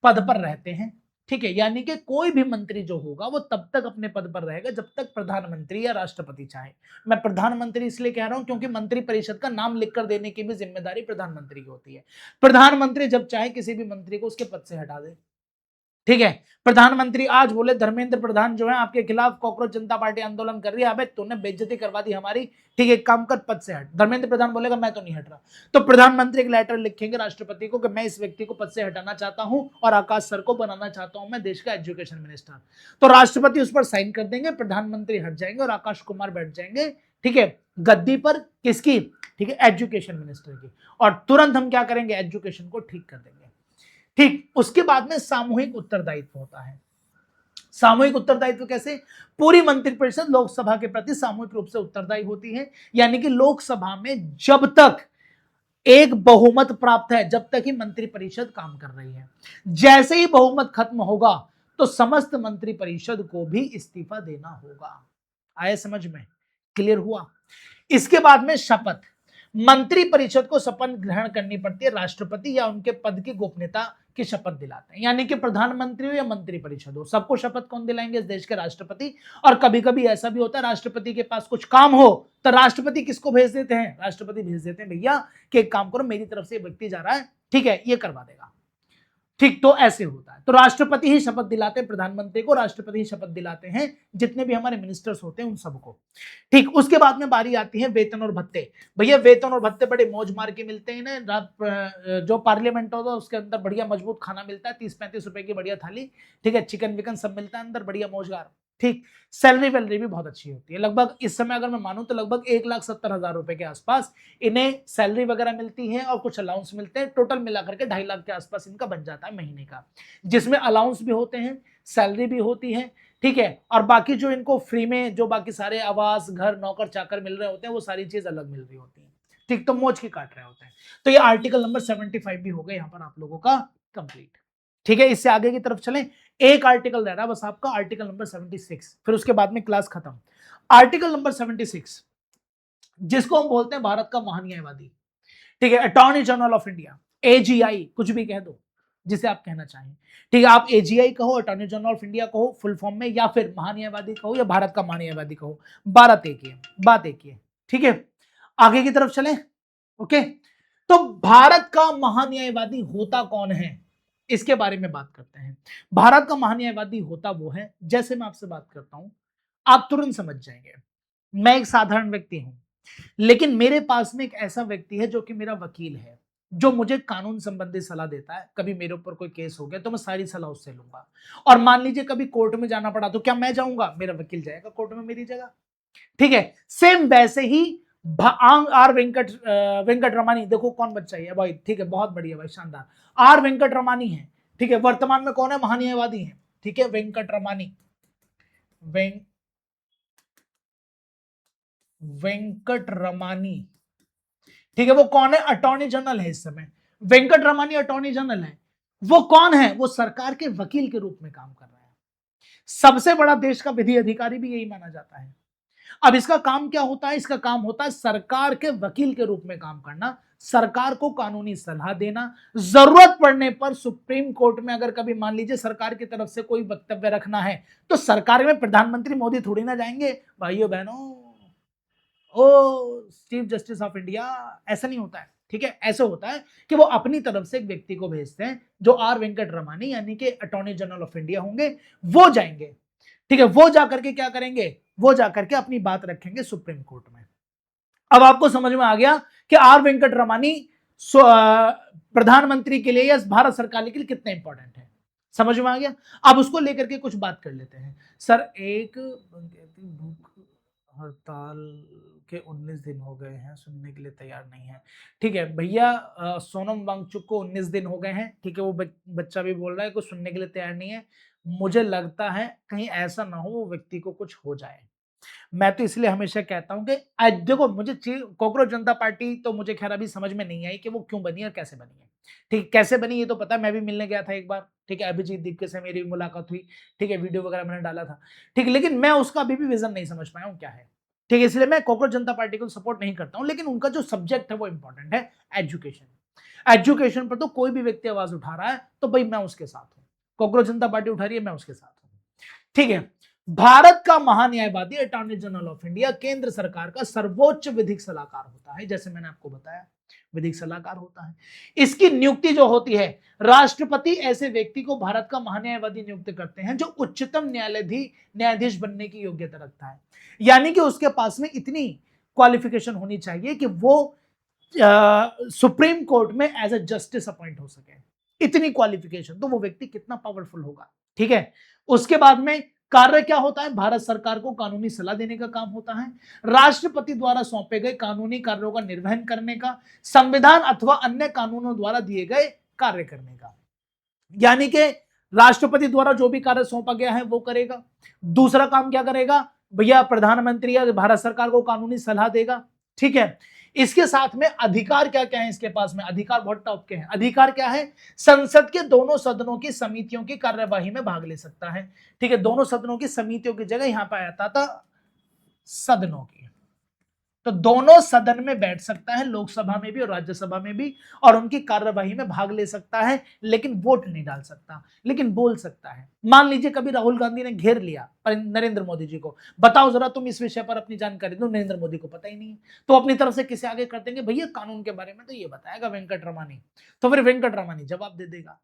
पद पर रहते हैं। ठीक है, यानी कि कोई भी मंत्री जो होगा वो तब तक अपने पद पर रहेगा जब तक प्रधानमंत्री या राष्ट्रपति चाहे। मैं प्रधानमंत्री इसलिए कह रहा हूं क्योंकि मंत्री परिषद का नाम लिखकर देने की भी जिम्मेदारी प्रधानमंत्री की होती है। प्रधानमंत्री जब चाहे किसी भी मंत्री को उसके पद से हटा दे। ठीक है, प्रधानमंत्री आज बोले धर्मेंद्र प्रधान जो है आपके खिलाफ कॉकरोच जनता पार्टी आंदोलन कर रही है, अबे तूने बेइज्जती करवा दी हमारी, ठीक है काम कर पद से हट। धर्मेंद्र प्रधान बोलेगा मैं तो नहीं हट रहा, तो प्रधानमंत्री एक लेटर लिखेंगे राष्ट्रपति को कि मैं इस व्यक्ति को पद से हटाना चाहता हूं और आकाश सर को बनाना चाहता हूं मैं देश का एजुकेशन मिनिस्टर। तो राष्ट्रपति उस पर साइन कर देंगे, प्रधानमंत्री हट जाएंगे और आकाश कुमार बैठ जाएंगे, ठीक है, गद्दी पर, किसकी, ठीक है, एजुकेशन मिनिस्टर की, और तुरंत हम क्या करेंगे, एजुकेशन को ठीक कर देंगे। ठीक, उसके बाद में सामूहिक उत्तरदायित्व होता है। सामूहिक उत्तरदायित्व कैसे? पूरी मंत्रिपरिषद लोकसभा के प्रति सामूहिक रूप से उत्तरदायी होती है, यानी कि लोकसभा में जब तक एक बहुमत प्राप्त है, जब तक ही मंत्रिपरिषद काम कर रही है, जैसे ही बहुमत खत्म होगा तो समस्त मंत्रिपरिषद को भी इस्तीफा देना होगा। आया समझ में? क्लियर हुआ? इसके बाद में शपथ। मंत्रिपरिषद को शपथ ग्रहण करनी पड़ती है, राष्ट्रपति या उनके पद की गोपनीयता की शपथ दिलाते हैं, यानी कि प्रधानमंत्री हो या मंत्रिपरिषद हो, सबको शपथ कौन दिलाएंगे? इस देश के राष्ट्रपति। और कभी कभी ऐसा भी होता है राष्ट्रपति के पास कुछ काम हो तो राष्ट्रपति किसको भेज देते हैं? राष्ट्रपति भेज देते हैं भैया कि एक काम करो, मेरी तरफ से व्यक्ति जा रहा है, ठीक है, ये करवा देगा। ठीक, तो ऐसे होता है। तो राष्ट्रपति ही शपथ दिलाते हैं प्रधानमंत्री को, राष्ट्रपति ही शपथ दिलाते हैं जितने भी हमारे मिनिस्टर्स होते हैं उन सबको। ठीक, उसके बाद में बारी आती है वेतन और भत्ते। भैया वेतन और भत्ते बड़े मौज मार के मिलते हैं ना, रात जो पार्लियामेंट होता है उसके अंदर बढ़िया मजबूत खाना मिलता है, 30-35 रुपए की बढ़िया थाली, ठीक है, चिकन विकन सब मिलता है अंदर, बढ़िया मौजगार। ठीक, सैलरी वैलरी भी बहुत अच्छी होती है, लगभग इस समय अगर मैं मानूं तो लगभग 1,70,000 रुपए के आसपास इन्हें सैलरी वगैरह मिलती है और कुछ अलाउंस मिलते हैं, टोटल मिलाकर के 2.5 लाख के आसपास इनका बन जाता है महीने का, जिसमें अलाउंस भी होते हैं, सैलरी भी होती है, ठीक है, और बाकी जो इनको फ्री में जो बाकी सारे आवास, घर, नौकर चाकर मिल रहे होते हैं वो सारी चीज अलग मिल रही होती है। ठीक, तो मौज की काट रहे होते हैं। तो ये आर्टिकल नंबर 75 भी हो गए यहाँ पर आप लोगों का कंप्लीट। ठीक है, इससे आगे की तरफ चलें, एक आर्टिकल रह रहा है बस आपका, आर्टिकल नंबर 76, फिर उसके बाद में क्लास खत्म। आर्टिकल नंबर 76 जिसको हम बोलते हैं भारत का महान्यायवादी, ठीक है, attorney general of India, AGI, कुछ भी कह दो जिसे आप कहना चाहें, ठीक है, आप एजीआई कहो, अटॉर्नी जनरल ऑफ इंडिया कहो फुल फॉर्म में, या फिर महान्यायवादी कहो या भारत का महान्यायवादी कहो, बात एक ही है, बात एक ही है। ठीक है, आगे की तरफ चलें। ओके, तो भारत का महान्यायवादी होता कौन है इसके बारे में बात करते हैं। भारत का महान्यायवादी होता वो है, जैसे मैं आपसे बात करता हूं आप तुरंत समझ जाएंगे, मैं एक साधारण व्यक्ति हूं, लेकिन मेरे पास में एक ऐसा व्यक्ति है जो कि मेरा वकील है, जो मुझे कानून संबंधी सलाह देता है। कभी मेरे ऊपर कोई केस हो गया तो मैं सारी सलाह उससे लूंगा, और मान लीजिए कभी कोर्ट में जाना पड़ा तो क्या मैं जाऊंगा? मेरा वकील जाएगा कोर्ट में मेरी जगह। ठीक है, सेम वैसे ही आर वेंकट रमानी, देखो कौन बच्चा है भाई, ठीक है, बहुत बढ़िया भाई, शानदार, आर वेंकट रमानी है, ठीक है, वर्तमान में कौन है? महान्यायवादी है, ठीक है, वेंकट रमानी, वेंकट रमानी, ठीक है, वो कौन है? अटॉर्नी जनरल है इस समय, वेंकट रमानी अटॉर्नी जनरल है। वो कौन है? वो सरकार के वकील के रूप में काम कर रहा है, सबसे बड़ा देश का विधि अधिकारी भी यही माना जाता है। अब इसका काम क्या होता है? इसका काम होता है सरकार के वकील के रूप में काम करना, सरकार को कानूनी सलाह देना, जरूरत पड़ने पर सुप्रीम कोर्ट में अगर कभी मान लीजिए सरकार की तरफ से कोई वक्तव्य रखना है तो सरकार में प्रधानमंत्री मोदी थोड़ी ना जाएंगे, भाइयों बहनों, O chief justice of India, ऐसा नहीं होता है। ठीक है, ऐसा होता है कि वो अपनी तरफ से एक व्यक्ति को भेजते हैं जो आर वेंकट रमानी यानी कि अटॉर्नी जनरल ऑफ इंडिया होंगे, वो जाएंगे, ठीक है, वो जाकर के क्या करेंगे? वो जाकर के अपनी बात रखेंगे सुप्रीम कोर्ट में। अब आपको समझ में आ गया कि आर वेंकट रमानी प्रधानमंत्री के लिए या भारत सरकार के लिए कितना इंपॉर्टेंट है, समझ में आ गया। अब उसको लेकर के कुछ बात कर लेते हैं। सर एक भूख हड़ताल के 19 दिन हो गए हैं, सुनने के लिए तैयार नहीं है। ठीक है भैया, सोनम वांगचुक को 19 दिन हो गए हैं, ठीक है, वो बच्चा भी बोल रहा है कुछ सुनने के लिए तैयार नहीं है। मुझे लगता है कहीं ऐसा ना हो वो व्यक्ति को कुछ हो जाए। मैं तो इसलिए हमेशा कहता हूं कि देखो, मुझे कॉकरोच जनता पार्टी तो मुझे खैर अभी समझ में नहीं आई कि वो क्यों बनी और कैसे बनी है। ठीक, कैसे बनी ये तो पता है, मैं भी मिलने गया था एक बार, ठीक है, अभिजीत दीपके से मेरी मुलाकात हुई, ठीक है, वीडियो वगैरह मैंने डाला था, ठीक है, लेकिन मैं उसका अभी भी विजन नहीं समझ पाया हूं क्या है। ठीक है, इसलिए मैं कॉकरोच जनता पार्टी को सपोर्ट नहीं करता हूं, लेकिन उनका जो सब्जेक्ट है वो इंपॉर्टेंट है, एजुकेशन। एजुकेशन पर तो कोई भी व्यक्ति आवाज उठा रहा है तो भाई मैं उसके साथ हूं, कॉकरोच जनता पार्टी उठा रही है मैं उसके साथ हूं। ठीक है, भारत का महान्यायवादी अटॉर्नी जनरल ऑफ इंडिया केंद्र सरकार का सर्वोच्च विधिक सलाहकार होता है, जैसे मैंने आपको बताया विधिक सलाहकार होता है। इसकी नियुक्ति जो होती है, राष्ट्रपति ऐसे व्यक्ति को भारत का महान्यायवादी नियुक्त करते हैं जो उच्चतम न्यायाधीश बनने की योग्यता रखता है, यानी कि उसके पास में इतनी क्वालिफिकेशन होनी चाहिए कि वो सुप्रीम कोर्ट में एज ए जस्टिस अपॉइंट हो सके, इतनी क्वालिफिकेशन, तो वो व्यक्ति कितना पावरफुल होगा। ठीक है, उसके बाद में कार्य क्या होता है? भारत सरकार को कानूनी सलाह देने का काम होता है, राष्ट्रपति द्वारा सौंपे गए कानूनी कार्यों का निर्वहन करने का, संविधान अथवा अन्य कानूनों द्वारा दिए गए कार्य करने का, यानी कि राष्ट्रपति द्वारा जो भी कार्य सौंपा गया है वो करेगा। दूसरा काम क्या करेगा भैया, प्रधानमंत्री या भारत सरकार को कानूनी सलाह देगा। ठीक है, इसके साथ में अधिकार क्या क्या है इसके पास में, अधिकार बहुत टॉप के हैं। अधिकार क्या है, संसद के दोनों सदनों की समितियों की कार्यवाही में भाग ले सकता है। ठीक है, दोनों सदनों की समितियों की जगह यहां पर आता था सदनों की, तो दोनों सदन में बैठ सकता है, लोकसभा में भी और राज्यसभा में भी, और उनकी कार्यवाही में भाग ले सकता है, लेकिन वोट नहीं डाल सकता, लेकिन बोल सकता है। मान लीजिए कभी राहुल गांधी ने घेर लिया नरेंद्र मोदी जी को, बताओ जरा तुम इस विषय पर अपनी जानकारी दो, नरेंद्र मोदी को पता ही नहीं है, तो अपनी तरफ से किसे आगे कर देंगे, भैया कानून के बारे में तो ये बताएगा वेंकट रमानी, तो फिर वेंकट रमानी जवाब दे देगा।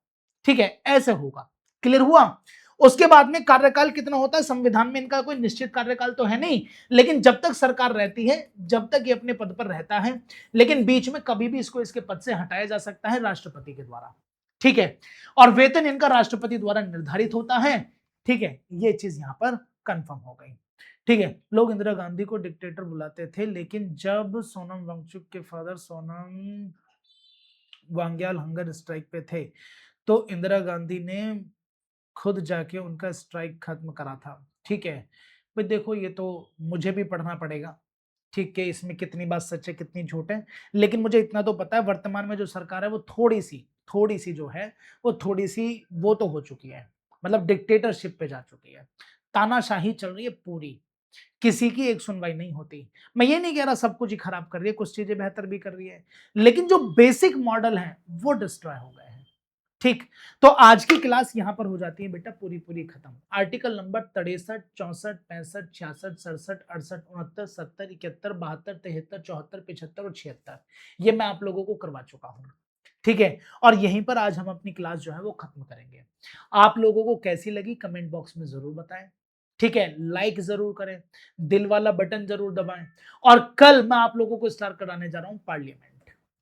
ठीक है, ऐसे होगा। क्लियर हुआ। उसके बाद में कार्यकाल कितना होता है, संविधान में इनका कोई निश्चित कार्यकाल तो है नहीं, लेकिन जब तक सरकार रहती है, जब तक ये अपने पद पर रहता है, लेकिन बीच में कभी भी इसको इसके पद से हटाया जा सकता है राष्ट्रपति के द्वारा। ठीक है, और वेतन इनका राष्ट्रपति द्वारा निर्धारित होता है। ठीक है, ये चीज यहां पर कंफर्म हो गई। ठीक है, लोग इंदिरा गांधी को डिक्टेटर बुलाते थे, लेकिन जब सोनम वांगचुक के father Sonam Wangyal hunger strike पे थे, तो इंदिरा गांधी ने खुद जाके उनका स्ट्राइक खत्म करा था। ठीक है भाई, देखो ये तो मुझे भी पढ़ना पड़ेगा, ठीक है, इसमें कितनी बात सच है कितनी झूठ है, लेकिन मुझे इतना तो पता है वर्तमान में जो सरकार है वो थोड़ी सी जो है वो थोड़ी सी वो तो हो चुकी है, मतलब डिक्टेटरशिप पे जा चुकी है, तानाशाही चल रही है पूरी, किसी की एक सुनवाई नहीं होती। मैं ये नहीं कह रहा सब कुछ ही खराब कर रही है, कुछ चीजें बेहतर भी कर रही है, लेकिन जो बेसिक मॉडल है वो डिस्ट्रॉय हो गए हैं। ठीक, तो आज की क्लास यहां पर हो जाती है बेटा पूरी पूरी खत्म। आर्टिकल नंबर 63, 64, 65, 66, 67, 68, 69, 70, 71, 72, 73, 74, 75 और 76 ये मैं आप लोगों को करवा चुका हूं। ठीक है, और यहीं पर आज हम अपनी क्लास जो है वो खत्म करेंगे। आप लोगों को कैसी लगी कमेंट बॉक्स में जरूर बताएं। ठीक है, लाइक जरूर करें, दिल वाला बटन जरूर दबाएं, और कल मैं आप लोगों को स्टार्ट कराने जा रहा हूं पार्लियामेंट।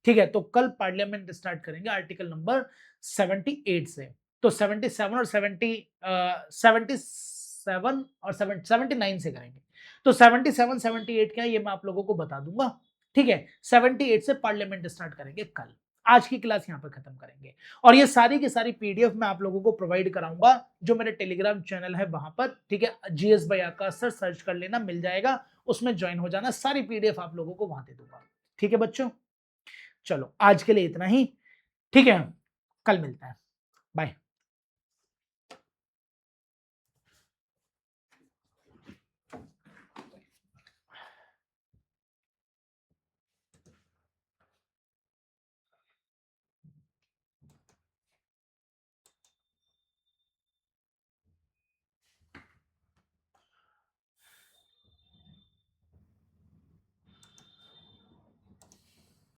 ठीक है, तो कल पार्लियामेंट स्टार्ट करेंगे आर्टिकल नंबर 78 से, तो 77 और 77 और 79 से करेंगे, तो 77 78 क्या है ये मैं आप लोगों को बता दूंगा। ठीक है, 78 से पार्लियामेंट स्टार्ट करेंगे कल। आज की क्लास यहां पर खत्म करेंगे, और ये सारी की सारी पीडीएफ मैं आप लोगों को प्रोवाइड कराऊंगा जो मेरे टेलीग्राम चैनल है वहां पर। ठीक है, जीएस बाय आकाश सर सर्च कर लेना, मिल जाएगा, उसमें ज्वाइन हो जाना, सारी पीडीएफ आप लोगों को वहां दे दूंगा। ठीक है बच्चों, चलो आज के लिए इतना ही। ठीक है, कल मिलता है, बाय।